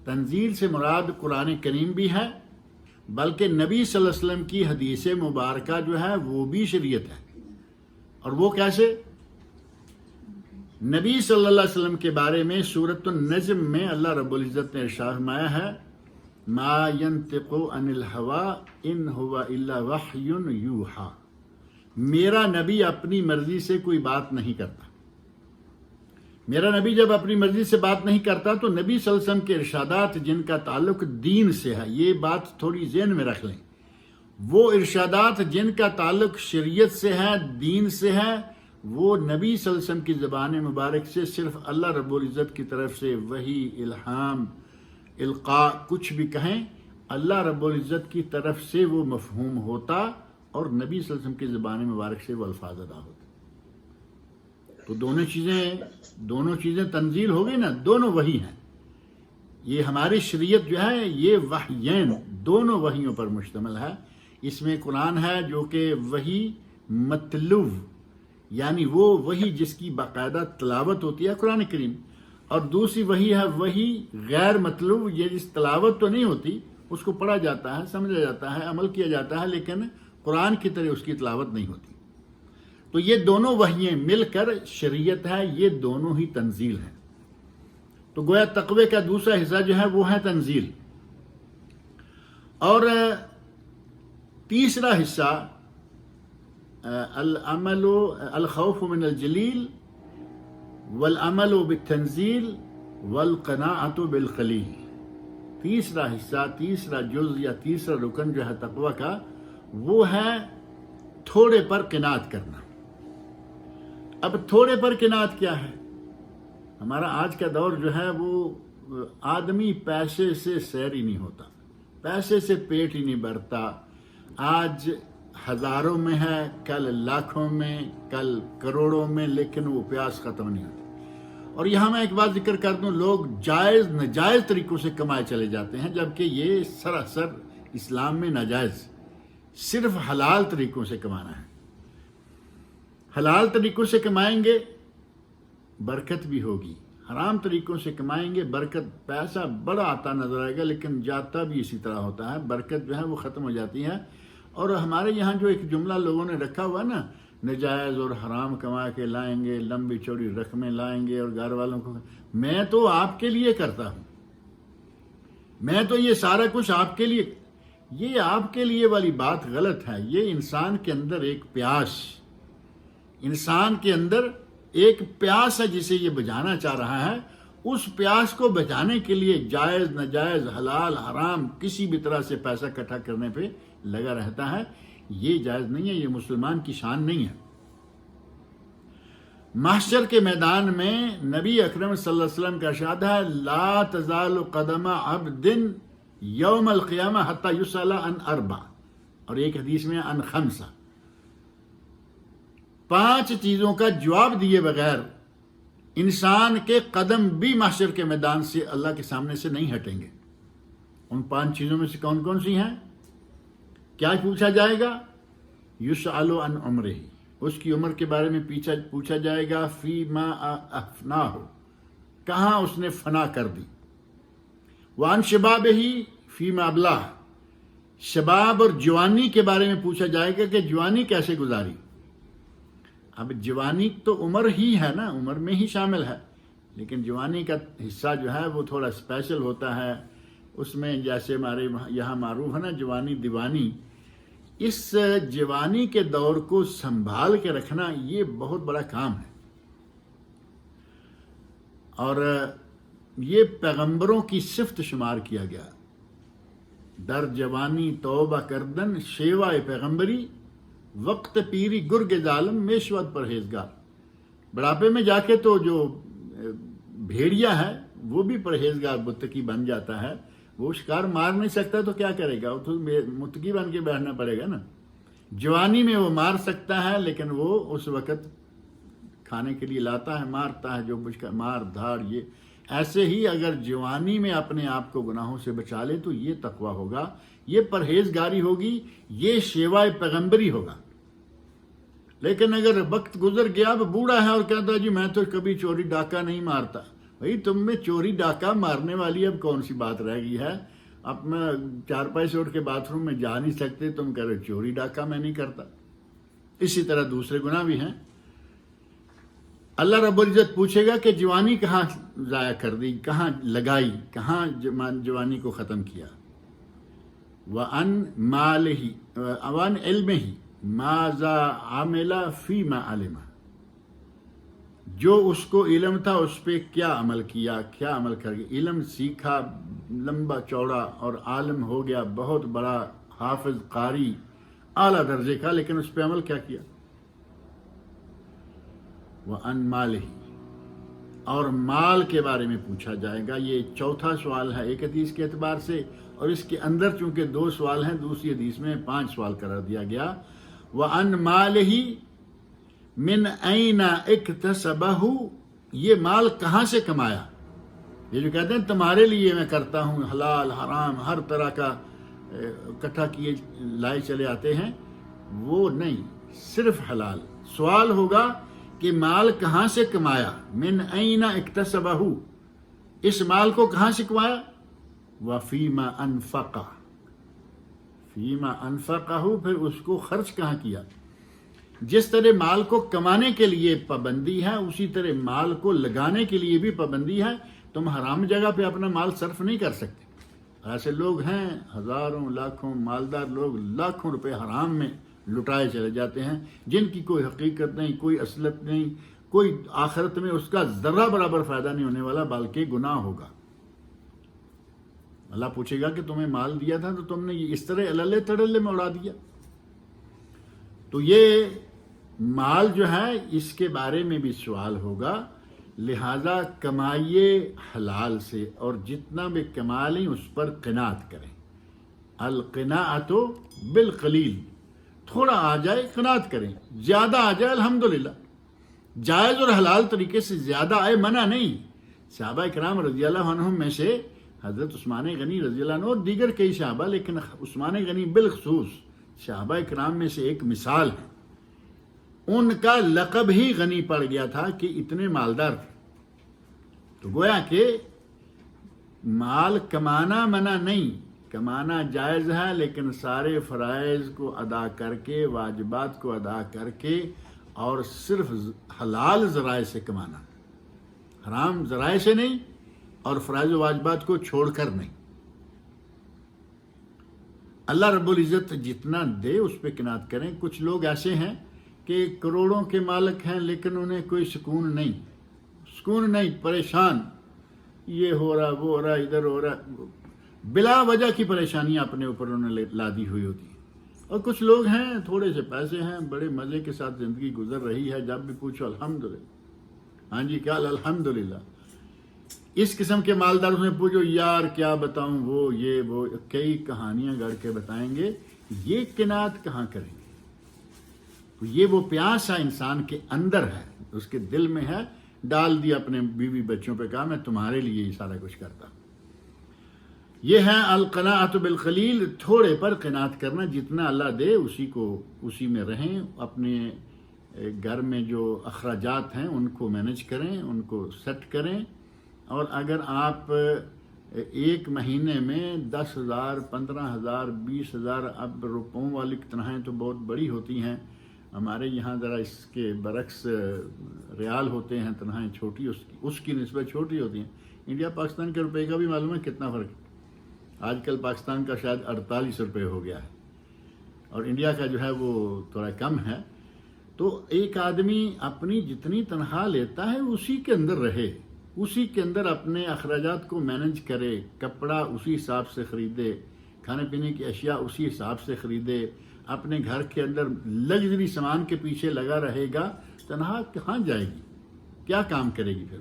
تنزیل سے مراد قرآن کریم بھی ہے، بلکہ نبی صلی اللہ علیہ وسلم کی حدیث مبارکہ جو ہے وہ بھی شریعت ہے۔ اور وہ کیسے؟ نبی صلی اللہ علیہ وسلم کے بارے میں سورۃ النجم میں اللہ رب العزت نے ارشاد فرمایا ہے، ما ينطق عن الهوى ان هو الا وحی یوحی، میرا نبی اپنی مرضی سے کوئی بات نہیں کرتا۔ میرا نبی جب اپنی مرضی سے بات نہیں کرتا تو نبی صلی اللہ علیہ وسلم کے ارشادات جن کا تعلق دین سے ہے، یہ بات تھوڑی ذہن میں رکھ لیں، وہ ارشادات جن کا تعلق شریعت سے ہے، دین سے ہے، وہ نبی صلی اللہ علیہ وسلم کی زبان مبارک سے صرف اللہ رب العزت کی طرف سے وحی، الہام، القاء، کچھ بھی کہیں، اللہ رب العزت کی طرف سے وہ مفہوم ہوتا اور نبی صلی اللہ علیہ وسلم کی زبان مبارک سے وہ الفاظ ادا ہوتے۔ تو دونوں چیزیں تنزیل ہو گئی نا، دونوں وحی ہیں۔ یہ ہماری شریعت جو ہے یہ وحیین، دونوں وحیوں پر مشتمل ہے۔ اس میں قرآن ہے جو کہ وحی متلو، یعنی وہ وحی جس کی باقاعدہ تلاوت ہوتی ہے، قرآن کریم، اور دوسری وحی ہے وحی غیر مطلوب، یہ جس تلاوت تو نہیں ہوتی، اس کو پڑھا جاتا ہے، سمجھا جاتا ہے، عمل کیا جاتا ہے، لیکن قرآن کی طرح اس کی تلاوت نہیں ہوتی۔ تو یہ دونوں وحییں مل کر شریعت ہے، یہ دونوں ہی تنزیل ہیں۔ تو گویا تقوی کا دوسرا حصہ جو ہے وہ ہے تنزیل۔ اور تیسرا حصہ العمل، الخوف من الجلیل والعمل بالتنزیل والقناعۃ بالقلیل۔ تیسرا حصہ، تیسرا جز یا تیسرا رکن جو ہے تقوی کا، وہ ہے تھوڑے پر قناعت کرنا۔ اب تھوڑے پر قناعت کیا ہے؟ ہمارا آج کا دور جو ہے وہ آدمی پیسے سے سیر ہی نہیں ہوتا، پیسے سے پیٹ ہی نہیں بھرتا۔ آج ہزاروں میں ہے، کل لاکھوں میں، کل کروڑوں میں، لیکن وہ پیاس ختم نہیں ہوتی۔ اور یہاں میں ایک بات ذکر کر دوں، لوگ جائز ناجائز طریقوں سے کمائے چلے جاتے ہیں، جبکہ یہ سراسر اسلام میں ناجائز، صرف حلال طریقوں سے کمانا ہے۔ حلال طریقوں سے کمائیں گے برکت بھی ہوگی، حرام طریقوں سے کمائیں گے برکت، پیسہ بڑا آتا نظر آئے گا لیکن جاتا بھی اسی طرح ہوتا ہے، برکت جو ہے وہ ختم ہو جاتی ہے۔ اور ہمارے یہاں جو ایک جملہ لوگوں نے رکھا ہوا نا، نجائز اور حرام کما کے لائیں گے، لمبی چوڑی رقمیں لائیں گے اور گھر والوں کو، میں تو آپ کے لیے کرتا ہوں، میں تو یہ سارا کچھ آپ کے لیے، یہ آپ کے لیے والی بات غلط ہے۔ یہ انسان کے اندر ایک پیاس، انسان کے اندر ایک پیاس ہے جسے یہ بجھانا چاہ رہا ہے، اس پیاس کو بجھانے کے لیے جائز ناجائز حلال حرام کسی بھی طرح سے پیسہ اکٹھا کرنے پہ لگا رہتا ہے۔ یہ جائز نہیں ہے، یہ مسلمان کی شان نہیں ہے۔ محشر کے میدان میں نبی اکرم صلی اللہ علیہ وسلم کا ارشاد ہے، لا تزال قدم عبد یوم القیامہ حتی یسأل عن اربع، اور ایک حدیث میں عن خمسہ، 5 چیزوں کا جواب دیے بغیر انسان کے قدم بھی محشر کے میدان سے اللہ کے سامنے سے نہیں ہٹیں گے۔ ان 5 چیزوں میں سے کون کون سی ہیں؟ کیا پوچھا جائے گا؟ یسأل عن عمرہ، اس کی عمر کے بارے میں پوچھا جائے گا، فی ما افناہ، کہاں اس نے فنا کر دی، وعن شبابہ فی ما ابلاہ، شباب اور جوانی کے بارے میں پوچھا جائے گا کہ جوانی کیسے گزاری۔ اب جوانی تو عمر ہی ہے نا، عمر میں ہی شامل ہے، لیکن جوانی کا حصہ جو ہے وہ تھوڑا اسپیشل ہوتا ہے، اس میں جیسے ہمارے یہاں معروف ہے نا جوانی دیوانی، اس جوانی کے دور کو سنبھال کے رکھنا یہ بہت بڑا کام ہے۔ اور یہ پیغمبروں کی صفت شمار کیا گیا، در جوانی توبہ کردن شیوہ پیغمبری، وقت پیری گرگ ظالم میشود پرہیزگار۔ بڑھاپے میں جا کے تو جو بھیڑیا ہے وہ بھی پرہیزگار متقی بن جاتا ہے، وہ شکار مار نہیں سکتا تو کیا کرے گا، وہ تو متقی بن کے بیٹھنا پڑے گا نا۔ جوانی میں وہ مار سکتا ہے لیکن وہ اس وقت کھانے کے لیے لاتا ہے، مارتا ہے جو کچھ مار دھاڑ۔ یہ ایسے ہی اگر جوانی میں اپنے آپ کو گناہوں سے بچا لے تو یہ تقویٰ ہوگا، یہ پرہیزگاری ہوگی، یہ شیوہ پیغمبری ہوگا۔ لیکن اگر وقت گزر گیا، اب بوڑھا ہے اور کہتا ہے جی میں تو کبھی چوری ڈاکہ نہیں مارتا، بھائی تم میں چوری ڈاکہ مارنے والی اب کون سی بات رہ گئی ہے؟ اپنا 4 پیسے اٹھ کے باتھ روم میں جا نہیں سکتے، تم کہہ رہے چوری ڈاکہ میں نہیں کرتا۔ اسی طرح دوسرے گناہ بھی ہیں۔ اللہ رب العزت پوچھے گا کہ جوانی کہاں ضائع کر دی، کہاں لگائی، کہاں جوانی کو ختم کیا۔ وَعَن مَالِهِ وَعَن عِلْمِهِ مَاذَا عَمِلَ فِي مَا عَلِمَ، جو اس کو علم تھا اس پہ کیا عمل کیا، کیا عمل کر گیا۔ علم سیکھا لمبا چوڑا اور عالم ہو گیا، بہت بڑا حافظ قاری اعلیٰ درجے کا، لیکن اس پہ عمل کیا کیا۔ وَعَن مَالِهِ، اور مال کے بارے میں پوچھا جائے گا۔ یہ 4تھا سوال ہے ایک حدیث کے اعتبار سے، اور اس کے اندر چونکہ 2 سوال ہیں، دوسری حدیث میں 5 سوال قرار دیا گیا۔ وَعَن مَالِهِ من أَيْنَ اكْتَسَبَهُ، یہ مال کہاں سے کمایا۔ یہ جو کہتے ہیں تمہارے لیے میں کرتا ہوں، حلال حرام ہر طرح کا اکٹھا کیے لائے چلے آتے ہیں، وہ نہیں، صرف حلال۔ سوال ہوگا کہ مال کہاں سے کمایا، من أَيْنَ اكْتَسَبَهُ، اس مال کو کہاں سے کمایا۔ وَفِيمَا أَنفَقَ، فیما انفقہ، پھر اس کو خرچ کہاں کیا۔ جس طرح مال کو کمانے کے لیے پابندی ہے، اسی طرح مال کو لگانے کے لیے بھی پابندی ہے۔ تم حرام جگہ پہ اپنا مال صرف نہیں کر سکتے۔ ایسے لوگ ہیں ہزاروں لاکھوں مالدار لوگ لاکھوں روپے حرام میں لٹائے چلے جاتے ہیں، جن کی کوئی حقیقت نہیں، کوئی اصلت نہیں، کوئی آخرت میں اس کا ذرہ برابر فائدہ نہیں ہونے والا، بلکہ گناہ ہوگا۔ اللہ پوچھے گا کہ تمہیں مال دیا تھا تو تم نے اس طرح اللے تڑلے میں اڑا دیا۔ تو یہ مال جو ہے اس کے بارے میں بھی سوال ہوگا، لہذا کمائیے حلال سے، اور جتنا بھی کما لیں اس پر قناعت کریں۔ القناعۃ بالقلیل، تھوڑا آ جائے قناعت کریں، زیادہ آ جائے الحمدللہ۔ جائز اور حلال طریقے سے زیادہ آئے منع نہیں۔ صحابہ اکرام رضی اللہ عنہم میں سے حضرت عثمان غنی رضی اللہ عنہ اور دیگر کئی صحابہ، لیکن عثمان غنی بالخصوص صحابہ اکرام میں سے ایک مثال ہے۔ ان کا لقب ہی غنی پڑ گیا تھا کہ اتنے مالدار تھے۔ تو گویا کہ مال کمانا منع نہیں، کمانا جائز ہے، لیکن سارے فرائض کو ادا کر کے، واجبات کو ادا کر کے، اور صرف حلال ذرائع سے کمانا، حرام ذرائع سے نہیں، اور فرائض و واجبات کو چھوڑ کر نہیں۔ اللہ رب العزت جتنا دے اس پہ قناعت کریں۔ کچھ لوگ ایسے ہیں کہ کروڑوں کے مالک ہیں لیکن انہیں کوئی سکون نہیں، پریشان، یہ ہو رہا، وہ ہو رہا، ادھر ہو رہا، بلا وجہ کی پریشانیاں اپنے اوپر انہوں نے لادی ہوئی ہوتی ہیں۔ اور کچھ لوگ ہیں تھوڑے سے پیسے ہیں، بڑے مزے کے ساتھ زندگی گزر رہی ہے، جب بھی پوچھو الحمدللہ، ہاں جی کیا الحمدللہ۔ اس قسم کے مالداروں سے پوچھو یار کیا بتاؤں، وہ کئی کہانیاں گڑھ کے بتائیں گے، یہ قناعت کہاں کریں گے؟ یہ وہ پیاس ہے انسان کے اندر ہے، اس کے دل میں ہے، ڈال دیا اپنے بیوی بچوں پہ، کہا میں تمہارے لیے یہ سارا کچھ کرتا۔ یہ ہے القناعۃ بالقلیل، تھوڑے پر قناعت کرنا، جتنا اللہ دے اسی میں رہیں، اپنے گھر میں جو اخراجات ہیں ان کو مینج کریں، ان کو سیٹ کریں۔ اور اگر آپ ایک مہینے میں 10,000 15,000 20,000 اب روپوں والی تنخواہیں تو بہت بڑی ہوتی ہیں، ہمارے یہاں ذرا اس کے برعکس ریال ہوتے ہیں، تنخواہیں چھوٹی، اس کی نسبت چھوٹی ہوتی ہیں۔ انڈیا پاکستان کے روپے کا بھی معلوم ہے کتنا فرق ہے، آج کل پاکستان کا شاید 48 روپے ہو گیا ہے، اور انڈیا کا جو ہے وہ تھوڑا کم ہے۔ تو ایک آدمی اپنی جتنی تنخواہ لیتا ہے اسی کے اندر رہے، اسی کے اندر اپنے اخراجات کو مینج کرے، کپڑا اسی حساب سے خریدے، کھانے پینے کی اشیاء اسی حساب سے خریدے، اپنے گھر کے اندر لگژری سامان کے پیچھے لگا رہے گا، تنخواہ کہاں جائے گی؟ کیا کام کرے گی پھر؟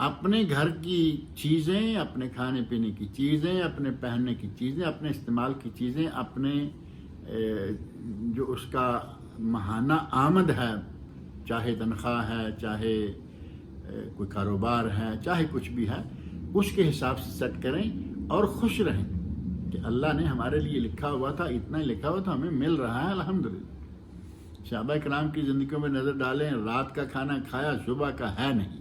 اپنے گھر کی چیزیں، اپنے کھانے پینے کی چیزیں، اپنے پہننے کی چیزیں، اپنے استعمال کی چیزیں، اپنے جو اس کا ماہانہ آمد ہے، چاہے تنخواہ ہے، چاہے کوئی کاروبار ہے، چاہے کچھ بھی ہے، اس کے حساب سے سیٹ کریں اور خوش رہیں کہ اللہ نے ہمارے لیے لکھا ہوا تھا، اتنا لکھا ہوا تھا، ہمیں مل رہا ہے الحمدللہ۔ صحابہ کرام کی زندگیوں میں نظر ڈالیں، رات کا کھانا کھایا، صبح کا ہے نہیں،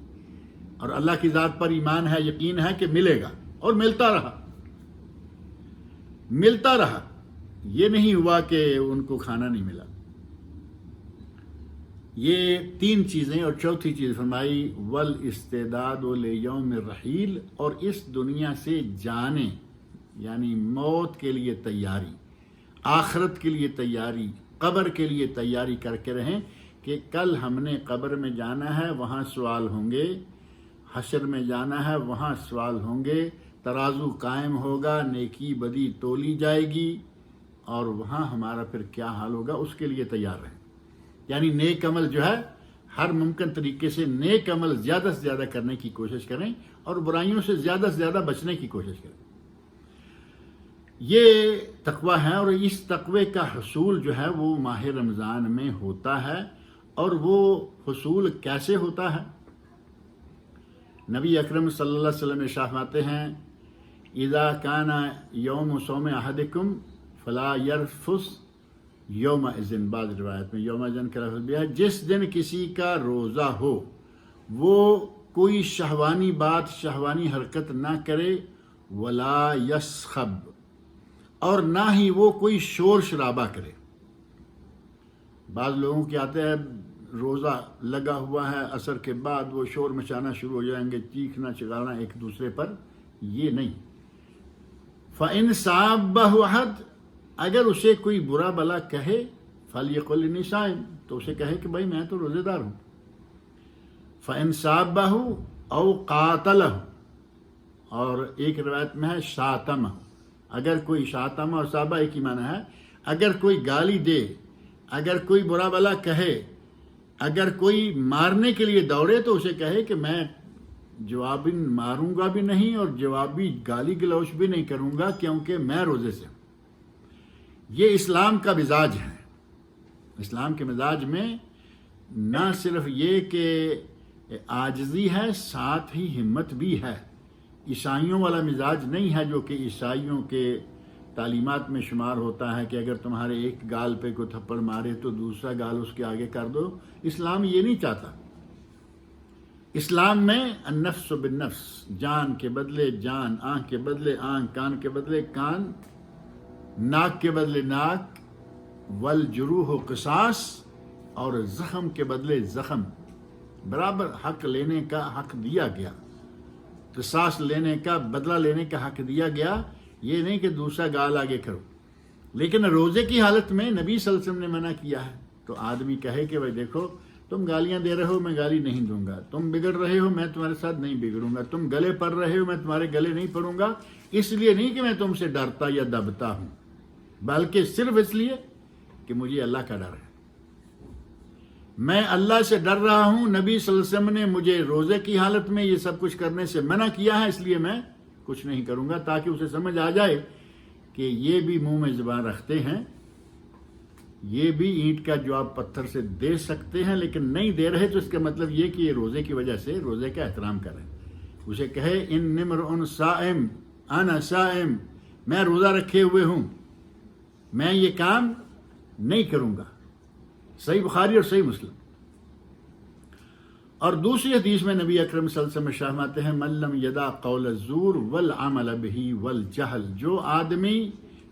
اور اللہ کی ذات پر ایمان ہے، یقین ہے کہ ملے گا، اور ملتا رہا۔ یہ نہیں ہوا کہ ان کو کھانا نہیں ملا۔ یہ 3 چیزیں، اور چوتھی چیز فرمائی والاستعداد لیوم الرحیل، اور اس دنیا سے جانے یعنی موت کے لیے تیاری، آخرت کے لیے تیاری، قبر کے لیے تیاری کر کے رہیں کہ کل ہم نے قبر میں جانا ہے، وہاں سوال ہوں گے، حشر میں جانا ہے، وہاں سوال ہوں گے، ترازو قائم ہوگا، نیکی بدی تولی جائے گی، اور وہاں ہمارا پھر کیا حال ہوگا، اس کے لیے تیار رہیں۔ یعنی نیک عمل جو ہے ہر ممکن طریقے سے نیک عمل زیادہ سے زیادہ کرنے کی کوشش کریں، اور برائیوں سے زیادہ بچنے کی کوشش کریں۔ یہ تقوی ہے، اور اس تقوی کا حصول جو ہے وہ ماہ رمضان میں ہوتا ہے۔ اور وہ حصول کیسے ہوتا ہے؟ نبی اکرم صلی اللہ علیہ وسلم ارشاد فرماتے ہیں اذا کان یوم صوم احدکم فلا یرفث یوم اذن، بعض روایت میں یوم اذن کا لفظ بھی ہے، جس دن کسی کا روزہ ہو وہ کوئی شہوانی بات، شہوانی حرکت نہ کرے، ولا یسخب، اور نہ ہی وہ کوئی شور شرابہ کرے۔ بعض لوگوں کے آتے ہیں روزہ لگا ہوا ہے، عصر کے بعد وہ شور مچانا شروع ہو جائیں گے، چیخنا چلانا ایک دوسرے پر، یہ نہیں۔ فَإِنْ صَابَّهُ أَحَدٌ، اگر اسے کوئی برا بلا کہے، فَلْيَقُلْ إِنِّي صَائِمٌ، تو اسے کہے کہ بھائی میں تو روزے دار ہوں۔ فَإِنْ صَابَّهُ أَوْ قَاتَلَهُ، اور ایک روایت میں ہے شَاتَمَهُ، اگر کوئی شاتمہ اور صابہ ایک ہی معنی ہے، اگر کوئی گالی دے، اگر کوئی برا بلا کہے، اگر کوئی مارنے کے لیے دوڑے، تو اسے کہے کہ میں جوابی ماروں گا بھی نہیں اور جوابی گالی گلوچ بھی نہیں کروں گا، کیونکہ میں روزے سے ہوں۔ یہ اسلام کا مزاج ہے۔ اسلام کے مزاج میں نہ صرف یہ کہ عاجزی ہے، ساتھ ہی ہمت بھی ہے۔ عیسائیوں والا مزاج نہیں ہے، جو کہ عیسائیوں کے تعلیمات میں شمار ہوتا ہے کہ اگر تمہارے ایک گال پہ کوئی تھپڑ مارے تو دوسرا گال اس کے آگے کر دو۔ اسلام یہ نہیں چاہتا۔ اسلام میں النفس بالنفس، جان کے بدلے جان، آنکھ کے بدلے آنکھ، کان کے بدلے کان، ناک کے بدلے ناک، والجروح قصاص، اور زخم کے بدلے زخم، برابر حق لینے کا حق دیا گیا، قصاص لینے کا، بدلہ لینے کا حق دیا گیا. یہ نہیں کہ دوسرا گال آگے کرو. لیکن روزے کی حالت میں نبی صلی اللہ علیہ وسلم نے منع کیا ہے. تو آدمی کہے کہ بھائی دیکھو تم گالیاں دے رہے ہو، میں گالی نہیں دوں گا، تم بگڑ رہے ہو، میں تمہارے ساتھ نہیں بگڑوں گا، تم گلے پڑ رہے ہو، میں تمہارے گلے نہیں پڑوں گا، اس لیے نہیں کہ میں تم سے ڈرتا یا دبتا ہوں، بلکہ صرف اس لیے کہ مجھے اللہ کا ڈر ہے. میں اللہ سے ڈر رہا ہوں. نبی صلی اللہ علیہ وسلم نے مجھے روزے کی حالت میں یہ سب کچھ کرنے سے منع کیا ہے، اس لیے میں کچھ نہیں کروں گا، تاکہ اسے سمجھ آ جائے کہ یہ بھی منہ میں زبان رکھتے ہیں، یہ بھی اینٹ کا جواب پتھر سے دے سکتے ہیں، لیکن نہیں دے رہے تو اس کا مطلب یہ کہ یہ روزے کی وجہ سے روزے کا احترام کریں. اسے کہے ان امرؤ صائم انا صائم، میں روزہ رکھے ہوئے ہوں، میں یہ کام نہیں کروں گا. صحیح بخاری اور صحیح مسلم. اور دوسری حدیث میں نبی اکرم صلی اللہ علیہ وسلم فرماتے ہیں من لم یدع قول الزور والعمل به والجہل، جو آدمی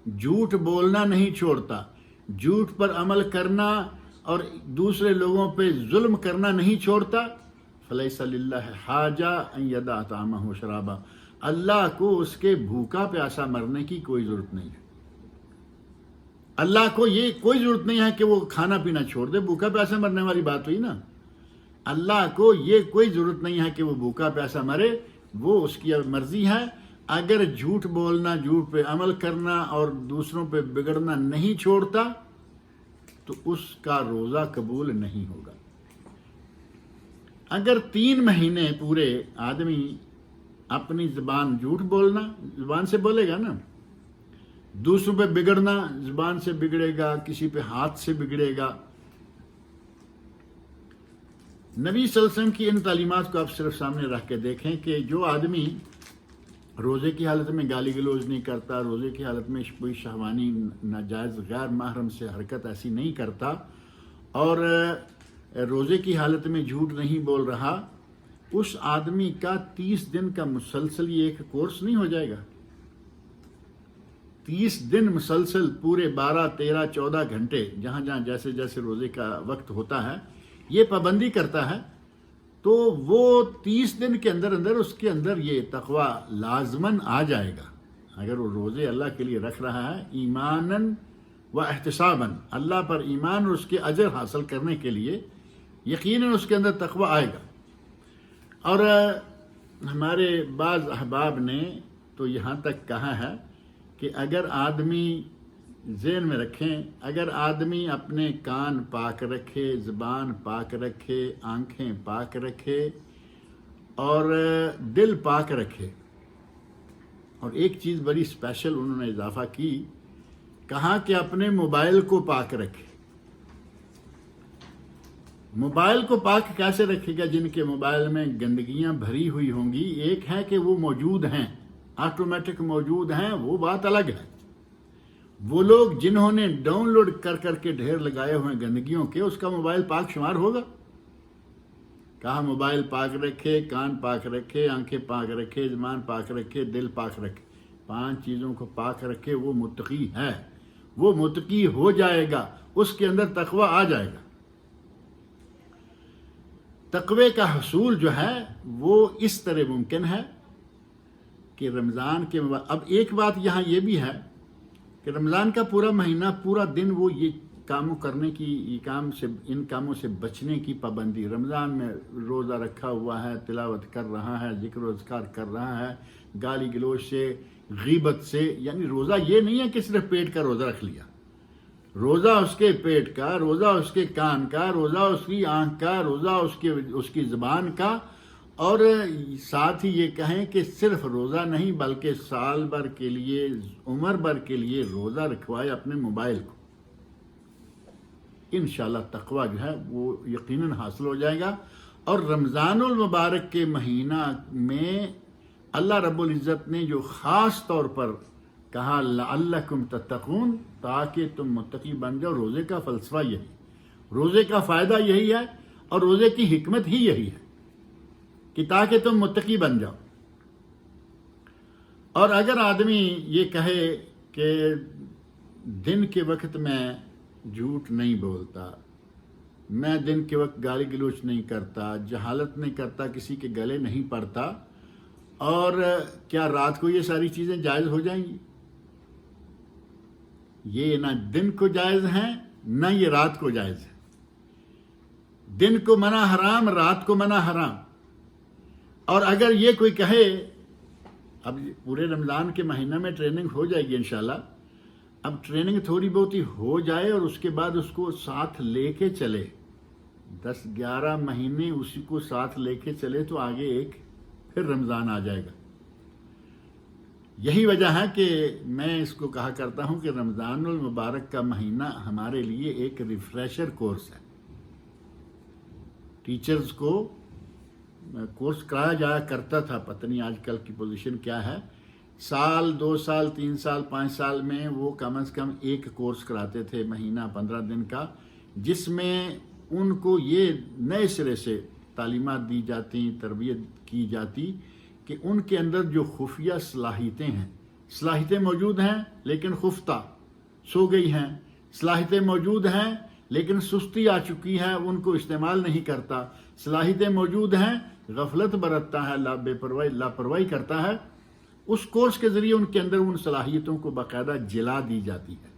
جھوٹ بولنا نہیں چھوڑتا، جھوٹ پر عمل کرنا اور دوسرے لوگوں پہ ظلم کرنا نہیں چھوڑتا، فلیس للہ حاجہ ان یدع طعامہ وشرابہ، اللہ کو اس کے بھوکا پیاسا مرنے کی کوئی ضرورت نہیں ہے. اللہ کو یہ کوئی ضرورت نہیں ہے کہ وہ کھانا پینا چھوڑ دے. بھوکا پیاسا مرنے والی بات ہوئی نا. اللہ کو یہ کوئی ضرورت نہیں ہے کہ وہ بھوکا پیاسا مرے، وہ اس کی مرضی ہے. اگر جھوٹ بولنا، جھوٹ پہ عمل کرنا اور دوسروں پہ بگڑنا نہیں چھوڑتا تو اس کا روزہ قبول نہیں ہوگا. اگر 3 مہینے پورے آدمی اپنی زبان جھوٹ بولنا، زبان سے بولے گا نا، دوسروں پہ بگڑنا زبان سے بگڑے گا، کسی پہ ہاتھ سے بگڑے گا. نبی صلی اللہ علیہ وسلم کی ان تعلیمات کو آپ صرف سامنے رکھ کے دیکھیں کہ جو آدمی روزے کی حالت میں گالی گلوز نہیں کرتا، روزے کی حالت میں کوئی شہوانی ناجائز غیر محرم سے حرکت ایسی نہیں کرتا، اور روزے کی حالت میں جھوٹ نہیں بول رہا، اس آدمی کا 30 دن کا مسلسل یہ ایک کورس نہیں ہو جائے گا. 30 دن مسلسل پورے 12 13 14 گھنٹے جہاں جہاں جیسے جیسے روزے کا وقت ہوتا ہے یہ پابندی کرتا ہے، تو وہ 30 دن کے اندر اندر اس کے اندر یہ تقوی لازماً آ جائے گا. اگر وہ روزے اللہ کے لیے رکھ رہا ہے ایماناً و احتساباً، اللہ پر ایمان اور اس کے اجر حاصل کرنے کے لیے، یقیناً اس کے اندر تقوی آئے گا. اور ہمارے بعض احباب نے تو یہاں تک کہا ہے کہ اگر آدمی ذہن میں رکھیں، اگر آدمی اپنے کان پاک رکھے، زبان پاک رکھے، آنکھیں پاک رکھے اور دل پاک رکھے، اور ایک چیز بڑی اسپیشل انہوں نے اضافہ کی، کہا کہ اپنے موبائل کو پاک رکھے. موبائل کو پاک کیسے رکھے گا؟ جن کے موبائل میں گندگیاں بھری ہوئی ہوں گی، ایک ہے کہ وہ موجود ہیں، آٹومیٹک موجود ہیں، وہ بات الگ ہے. وہ لوگ جنہوں نے ڈاؤن لوڈ کر کر کے ڈھیر لگائے ہوئے گندگیوں کے، اس کا موبائل پاک شمار ہوگا؟ کہا موبائل پاک رکھے، کان پاک رکھے، آنکھیں پاک رکھے، زبان پاک رکھے، دل پاک رکھے. 5 چیزوں کو پاک رکھے، وہ متقی ہے، وہ متقی ہو جائے گا، اس کے اندر تقوی آ جائے گا. تقوی کا حصول جو ہے وہ اس طرح ممکن ہے کہ رمضان کے اب ایک بات یہاں یہ بھی ہے کہ رمضان کا پورا مہینہ، پورا دن وہ یہ کاموں کرنے کی، ان کاموں سے بچنے کی پابندی. رمضان میں روزہ رکھا ہوا ہے، تلاوت کر رہا ہے، ذکر و اذکار کر رہا ہے، گالی گلوچ سے، غیبت سے. یعنی روزہ یہ نہیں ہے کہ صرف پیٹ کا روزہ رکھ لیا، روزہ اس کے پیٹ کا، روزہ اس کے کان کا، روزہ اس کی آنکھ کا، روزہ اس کی زبان کا. اور ساتھ ہی یہ کہیں کہ صرف روزہ نہیں بلکہ سال بھر کے لیے، عمر بھر کے لیے روزہ رکھوائے اپنے موبائل کو. انشاءاللہ تقوی جو ہے وہ یقیناً حاصل ہو جائے گا. اور رمضان المبارک کے مہینہ میں اللہ رب العزت نے جو خاص طور پر کہا لعلکم تتقون، تاکہ تم متقی بن جاؤ، روزے کا فلسفہ یہی، روزے کا فائدہ یہی ہے، اور روزے کی حکمت ہی یہی ہے. کہ تاکہ تم متقی بن جاؤ۔ اور اگر آدمی یہ کہے کہ دن کے وقت میں جھوٹ نہیں بولتا، میں دن کے وقت گالی گلوچ نہیں کرتا، جہالت نہیں کرتا، کسی کے گلے نہیں پڑتا، اور کیا رات کو یہ ساری چیزیں جائز ہو جائیں گی؟ یہ نہ دن کو جائز ہیں نہ یہ رات کو جائز ہے۔ دن کو منع حرام، رات کو منع حرام۔ اور اگر یہ کوئی کہے، اب پورے رمضان کے مہینہ میں ٹریننگ ہو جائے گی انشاءاللہ، اب ٹریننگ تھوڑی بہت ہی ہو جائے اور اس کے بعد اس کو ساتھ لے کے چلے، 10-11 مہینے اسی کو ساتھ لے کے چلے تو آگے ایک پھر رمضان آ جائے گا۔ یہی وجہ ہے کہ میں اس کو کہا کرتا ہوں کہ رمضان المبارک کا مہینہ ہمارے لیے ایک ریفریشر کورس ہے۔ ٹیچرز کو کورس کرایا جایا کرتا تھا، پتہ نہیں آج کل کی پوزیشن کیا ہے، سال 2 سال 3 سال 5 سال میں وہ کم از کم ایک کورس کراتے تھے، مہینہ 15 دن کا، جس میں ان کو یہ نئے سرے سے تعلیمات دی جاتی، تربیت کی جاتی کہ ان کے اندر جو خفیہ صلاحیتیں موجود ہیں لیکن خفتہ سو گئی ہیں، صلاحیتیں موجود ہیں لیکن سستی آ چکی ہے، ان کو استعمال نہیں کرتا، صلاحیتیں موجود ہیں، غفلت برتتا ہے، لاپرواہی کرتا ہے۔ اس کورس کے ذریعے ان کے اندر ان صلاحیتوں کو باقاعدہ جلا دی جاتی ہے،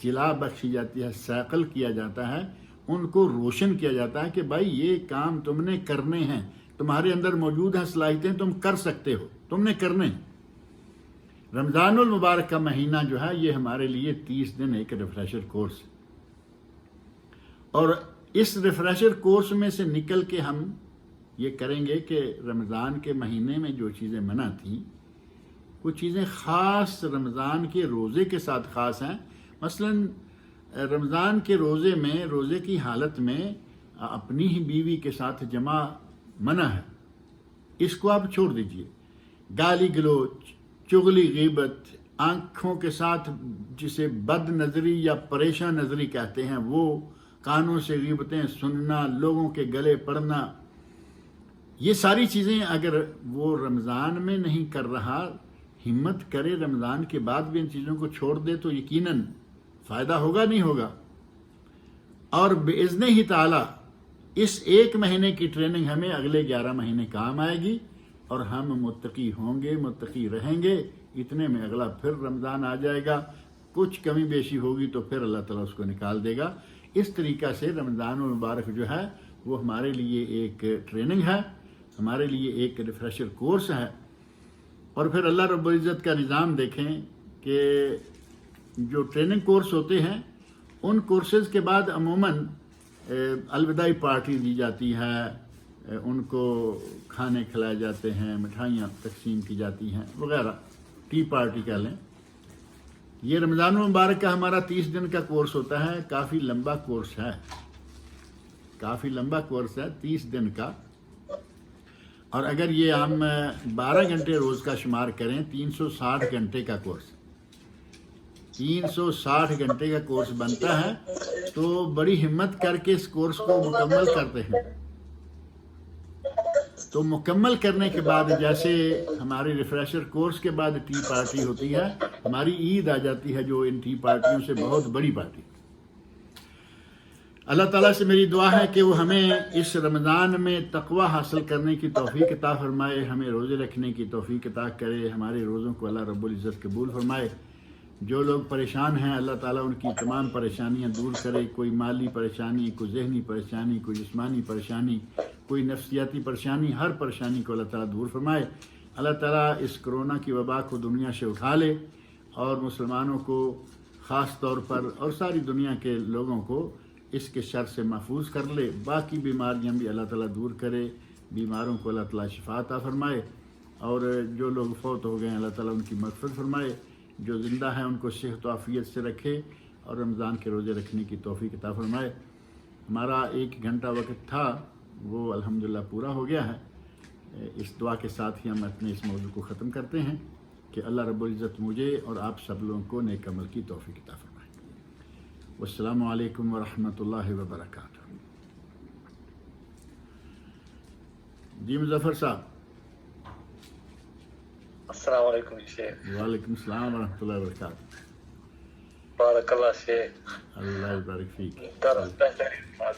جلا بخشی جاتی ہے، سیقل کیا جاتا ہے، ان کو روشن کیا جاتا ہے کہ بھائی یہ کام تم نے کرنے ہیں، تمہارے اندر موجود ہیں صلاحیتیں، تم کر سکتے ہو، تم نے کرنے ہیں۔ رمضان المبارک کا مہینہ جو ہے یہ ہمارے لیے 30 دن ایک ریفریشر کورس ہے، اور اس ریفریشر کورس میں سے نکل کے ہم یہ کریں گے کہ رمضان کے مہینے میں جو چیزیں منع تھیں، وہ چیزیں خاص رمضان کے روزے کے ساتھ خاص ہیں۔ مثلا رمضان کے روزے میں، روزے کی حالت میں اپنی ہی بیوی کے ساتھ جمع منع ہے، اس کو آپ چھوڑ دیجئے۔ گالی گلوچ، چغلی، غیبت، آنکھوں کے ساتھ جسے بد نظری یا پریشان نظری کہتے ہیں، وہ کانوں سے غیبتیں سننا، لوگوں کے گلے پڑنا، یہ ساری چیزیں اگر وہ رمضان میں نہیں کر رہا، ہمت کرے رمضان کے بعد بھی ان چیزوں کو چھوڑ دے تو یقیناً فائدہ ہوگا نہیں ہوگا۔ اور باذن ہی تعالی اس ایک مہینے کی ٹریننگ ہمیں اگلے 11 مہینے کام آئے گی، اور ہم متقی ہوں گے، متقی رہیں گے، اتنے میں اگلا پھر رمضان آ جائے گا، کچھ کمی بیشی ہوگی تو پھر اللہ تعالیٰ اس کو نکال دے گا۔ اس طریقہ سے رمضان المبارک جو ہے وہ ہمارے لیے ایک ٹریننگ ہے، ہمارے لیے ایک ریفریشر کورس ہے۔ اور پھر اللہ رب العزت کا نظام دیکھیں کہ جو ٹریننگ کورس ہوتے ہیں ان کورسز کے بعد عموماً الوداعی پارٹی دی جاتی ہے، ان کو کھانے کھلائے جاتے ہیں، مٹھائیاں تقسیم کی جاتی ہیں وغیرہ، ٹی پارٹی کہہ لیں۔ یہ رمضان المبارک کا ہمارا 30 دن کا کورس ہوتا ہے، کافی لمبا کورس ہے، کافی لمبا کورس ہے 30 دن کا۔ اور اگر یہ ہم 12 گھنٹے روز کا شمار کریں، 360 گھنٹے کا کورس، 360 گھنٹے کا کورس بنتا ہے، تو بڑی ہمت کر کے اس کورس کو مکمل کرتے ہیں۔ تو مکمل کرنے کے بعد جیسے ہماری ریفریشر کورس کے بعد ٹی پارٹی ہوتی ہے، ہماری عید آ جاتی ہے جو ان ٹی پارٹیوں سے بہت بڑی پارٹی۔ اللہ تعالیٰ سے میری دعا ہے کہ وہ ہمیں اس رمضان میں تقوی حاصل کرنے کی توفیق عطا فرمائے، ہمیں روزے رکھنے کی توفیق عطا کرے، ہمارے روزوں کو اللہ رب العزت قبول فرمائے۔ جو لوگ پریشان ہیں اللہ تعالیٰ ان کی تمام پریشانیاں دور کرے، کوئی مالی پریشانی، کوئی ذہنی پریشانی، کوئی جسمانی پریشانی، کوئی نفسیاتی پریشانی، ہر پریشانی کو اللہ تعالیٰ دور فرمائے۔ اللہ تعالیٰ اس کرونا کی وبا کو دنیا سے اٹھا لے اور مسلمانوں کو خاص طور پر اور ساری دنیا کے لوگوں کو اس کے شر سے محفوظ کر لے۔ باقی بیماریاں بھی اللہ تعالیٰ دور کرے، بیماروں کو اللہ تعالیٰ شفا عطا فرمائے، اور جو لوگ فوت ہو گئے ہیں اللہ تعالیٰ ان کی مغفرت فرمائے، جو زندہ ہیں ان کو صحت و عافیت سے رکھے اور رمضان کے روزے رکھنے کی توفیق عطا فرمائے۔ ہمارا 1 گھنٹہ وقت تھا وہ الحمدللہ پورا ہو گیا ہے۔ اس دعا کے ساتھ ہی ہم اپنے اس موضوع کو ختم کرتے ہیں کہ اللہ رب العزت مجھے اور آپ سب لوگوں کو نیک عمل کی توفیق عطا فرمائے۔ والسلام علیکم ورحمۃ اللہ وبرکاتہ۔ جی مظفر صاحب. السلام علیکم شیخ. وعلیکم السلام ورحمۃ اللہ وبرکاتہ. بارک اللہ شیخ. اللہ یبارک فیک. درس بہترین تھا.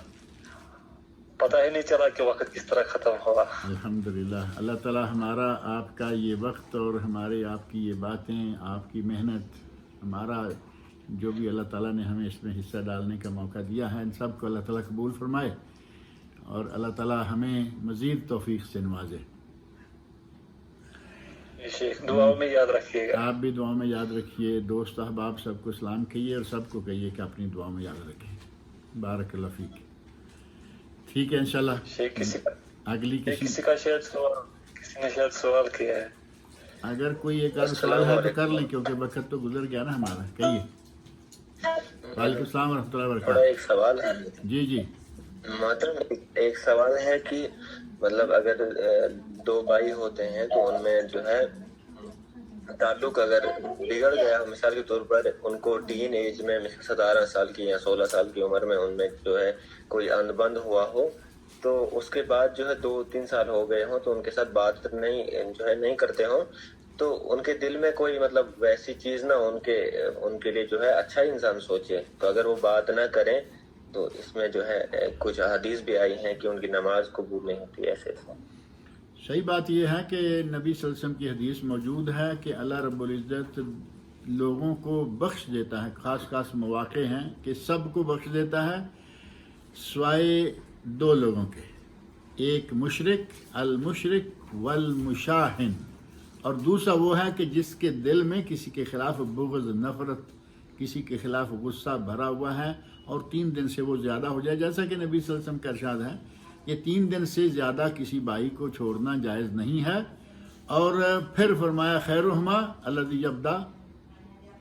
پتہ ہی نہیں چلا کہ وقت کس طرح ختم ہوا. الحمدللہ. اللہ تعالیٰ ہمارا آپ کا یہ وقت اور ہمارے آپ کی یہ باتیں، آپ کی محنت، ہمارا جو بھی اللہ تعالیٰ نے ہمیں اس میں حصہ ڈالنے کا موقع دیا ہے، ان سب کو اللہ تعالیٰ قبول فرمائے اور اللہ تعالیٰ ہمیں مزید توفیق سے نوازے. شیخ دعاؤں میں یاد رکھیے گا. آپ بھی دعاؤں میں یاد رکھیے. دوست احباب سب کو سلام کہیے اور سب کو کہیے کہ اپنی دعاؤں میں یاد رکھیں. بارک اللہ فیک. ٹھیک ہے انشاءاللہ. شیخ اگلی کسی کا کسی نے شاید سوال کیا ہے. اگر کوئی ایک آدھ سوال ہے تو کر لیں کیونکہ وقت تو گزر گیا نا ہمارا. کہیے. وعلیکم السلام ورحمۃ اللہ وبرکاتہ. ایک سوال ہے. جی جی محترم ایک سوال ہے کہ مطلب اگر دو بھائی ہوتے ہیں تو ان میں جو ہے تعلق اگر بگڑ گیا، مثال کے طور پر ان کو ٹین ایج میں 17 سال کی یا 16 سال کی عمر میں ان میں جو ہے کوئی اند بند ہوا ہو، تو اس کے بعد جو ہے 2-3 سال ہو گئے ہوں تو ان کے ساتھ بات نہیں کرتے ہوں، تو ان کے دل میں کوئی مطلب ویسی چیز نہ ان کے لیے جو ہے اچھا انسان سوچے، تو اگر وہ بات نہ کریں تو اس میں جو ہے کچھ حدیث بھی آئی ہیں کہ ان کی نماز قبول نہیں ہوتی. ایسے صحیح بات یہ ہے کہ نبی صلی اللہ علیہ وسلم کی حدیث موجود ہے کہ اللہ رب العزت لوگوں کو بخش دیتا ہے. خاص خاص مواقع ہیں کہ سب کو بخش دیتا ہے سوائے 2 لوگوں کے. ایک مشرک، المشرک والمشاہن، اور دوسرا وہ ہے کہ جس کے دل میں کسی کے خلاف بغض، نفرت، کسی کے خلاف غصہ بھرا ہوا ہے اور 3 دن سے وہ زیادہ ہو جائے. جیسا کہ نبی صلی اللہ علیہ وسلم کا ارشاد ہے کہ 3 دن سے زیادہ کسی بھائی کو چھوڑنا جائز نہیں ہے. اور پھر فرمایا خیرہما الذی یبدأ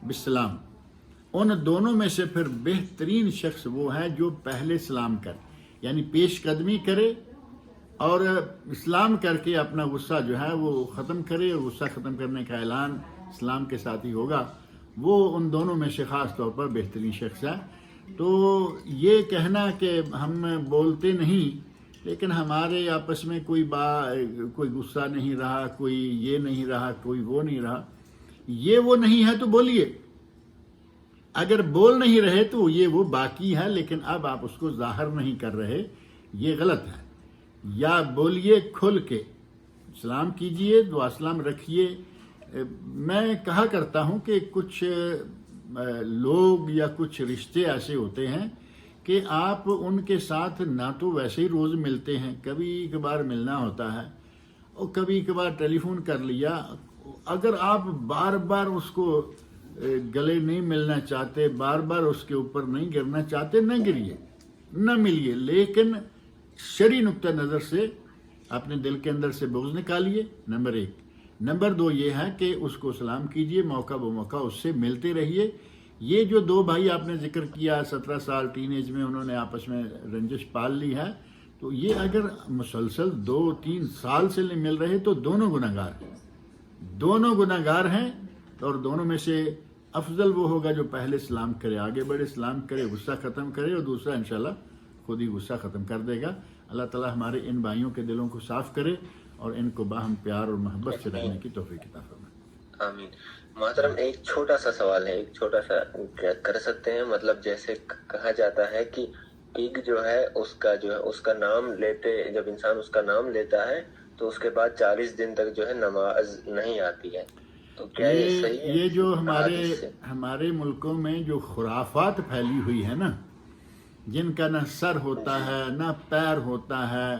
بالسلام، ان دونوں میں سے پھر بہترین شخص وہ ہے جو پہلے سلام کرے، یعنی پیش قدمی کرے اور اسلام کر کے اپنا غصہ جو ہے وہ ختم کرے. اور غصہ ختم کرنے کا اعلان اسلام کے ساتھ ہی ہوگا. وہ ان دونوں میں سے خاص طور پر بہترین شخص ہے. تو یہ کہنا کہ ہم بولتے نہیں لیکن ہمارے آپس میں کوئی غصہ نہیں رہا، کوئی یہ نہیں رہا، کوئی وہ نہیں رہا، یہ وہ نہیں ہے تو بولیے. اگر بول نہیں رہے تو یہ وہ باقی ہے لیکن اب آپ اس کو ظاہر نہیں کر رہے، یہ غلط ہے. یا بولیے کھل کے، سلام کیجئے، دعا سلام رکھیے. میں کہا کرتا ہوں کہ کچھ لوگ یا کچھ رشتے ایسے ہوتے ہیں کہ آپ ان کے ساتھ نہ تو ویسے ہی روز ملتے ہیں، کبھی کبھار ملنا ہوتا ہے اور کبھی کبھار ٹیلی فون کر لیا. اگر آپ بار بار اس کو گلے نہیں ملنا چاہتے، بار بار اس کے اوپر نہیں گرنا چاہتے، نہ گریے، نہ ملیے، لیکن شرعی نقطہ نظر سے اپنے دل کے اندر سے بغض نکالیے. نمبر 1. نمبر 2 یہ ہے کہ اس کو سلام کیجئے، موقع بموقع اس سے ملتے رہیے. یہ جو 2 بھائی آپ نے ذکر کیا 17 سال ٹین ایج میں انہوں نے آپس میں رنجش پال لی ہے، تو یہ اگر مسلسل 2-3 سال سے نہیں مل رہے تو دونوں گناہگار ہیں. اور دونوں میں سے افضل وہ ہوگا جو پہلے سلام کرے، آگے بڑھے، سلام کرے، غصہ ختم کرے، اور دوسرا انشاءاللہ خود ہی غصہ ختم کر دے گا. اللہ تعالیٰ ہمارے ان بھائیوں کے دلوں کو صاف کرے اور ان کو باہم پیار اور محبت سے رہنے کی توفیق عطا فرمائے. آمین. محترم ایک چھوٹا سا سوال ہے، ایک چھوٹا سا کر سکتے ہیں؟ مطلب جیسے کہا جاتا ہے کہ پگ جو ہے اس کا نام لیتے، جب انسان اس کا نام لیتا ہے تو اس کے بعد 40 دن تک جو ہے نماز نہیں آتی ہے، تو کیا یہ صحیح ہے؟ یہ جو ہمارے ملکوں میں جو خرافات پھیلی ہوئی ہے نا، جن کا نہ سر ہوتا ہے، نہ پیر ہوتا ہے،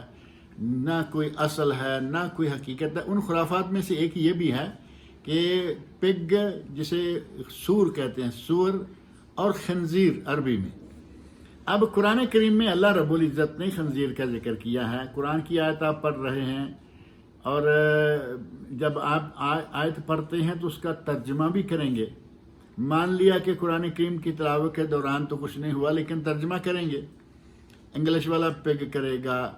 نہ کوئی اصل ہے، نہ کوئی حقیقت ہے، ان خرافات میں سے ایک یہ بھی ہے کہ پگ جسے سور کہتے ہیں، سور اور خنزیر عربی میں. اب قرآن کریم میں اللہ رب العزت نے خنزیر کا ذکر کیا ہے. قرآن کی آیت آپ پڑھ رہے ہیں اور جب آپ آیت پڑھتے ہیں تو اس کا ترجمہ بھی کریں گے. مان لیا کہ قرآن کریم کی تلاوت کے دوران تو کچھ نہیں ہوا لیکن ترجمہ کریں گے. انگلش والا پگ کرے گا،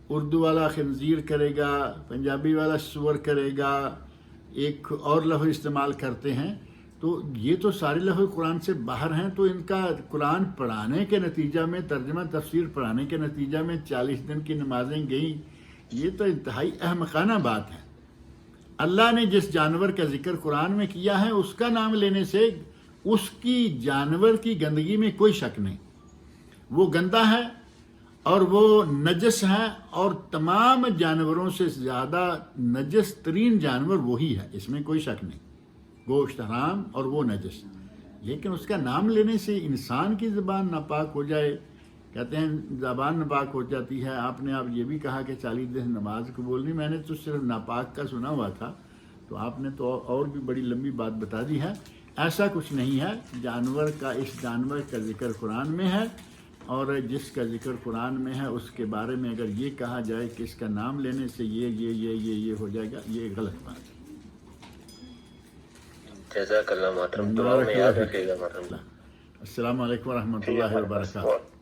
اردو والا خنزیر کرے گا، پنجابی والا سور کرے گا، ایک اور لفظ استعمال کرتے ہیں. تو یہ تو سارے لفظ قرآن سے باہر ہیں. تو ان کا قرآن پڑھانے کے نتیجہ میں، ترجمہ تفسیر پڑھانے کے نتیجہ میں 40 دن کی نمازیں گئیں یہ تو انتہائی احمقانہ بات ہے. اللہ نے جس جانور کا ذکر قرآن میں کیا ہے اس کا نام لینے سے اس کی جانور کی گندگی میں کوئی شک نہیں. وہ گندا ہے اور وہ نجس ہے، اور تمام جانوروں سے زیادہ نجس ترین جانور وہی ہے، اس میں کوئی شک نہیں. گوشت حرام اور وہ نجس، لیکن اس کا نام لینے سے انسان کی زبان ناپاک ہو جائے. کہتے ہیں زبان ناپاک ہو جاتی ہے. آپ نے اب یہ بھی کہا کہ 40 دن نماز قبول نہیں. میں نے تو صرف ناپاک کا سنا ہوا تھا، تو آپ نے تو اور بھی بڑی لمبی بات بتا دی ہے. ایسا کچھ نہیں ہے. اس جانور کا ذکر قرآن میں ہے، اور جس کا ذکر قرآن میں ہے اس کے بارے میں اگر یہ کہا جائے کہ اس کا نام لینے سے یہ ہو جائے گا، یہ غلط بات ہے. جزاک اللہ محترم، دعا میں یاد رکھیے گا محترم. السلام علیکم ورحمۃ اللہ وبرکاتہ.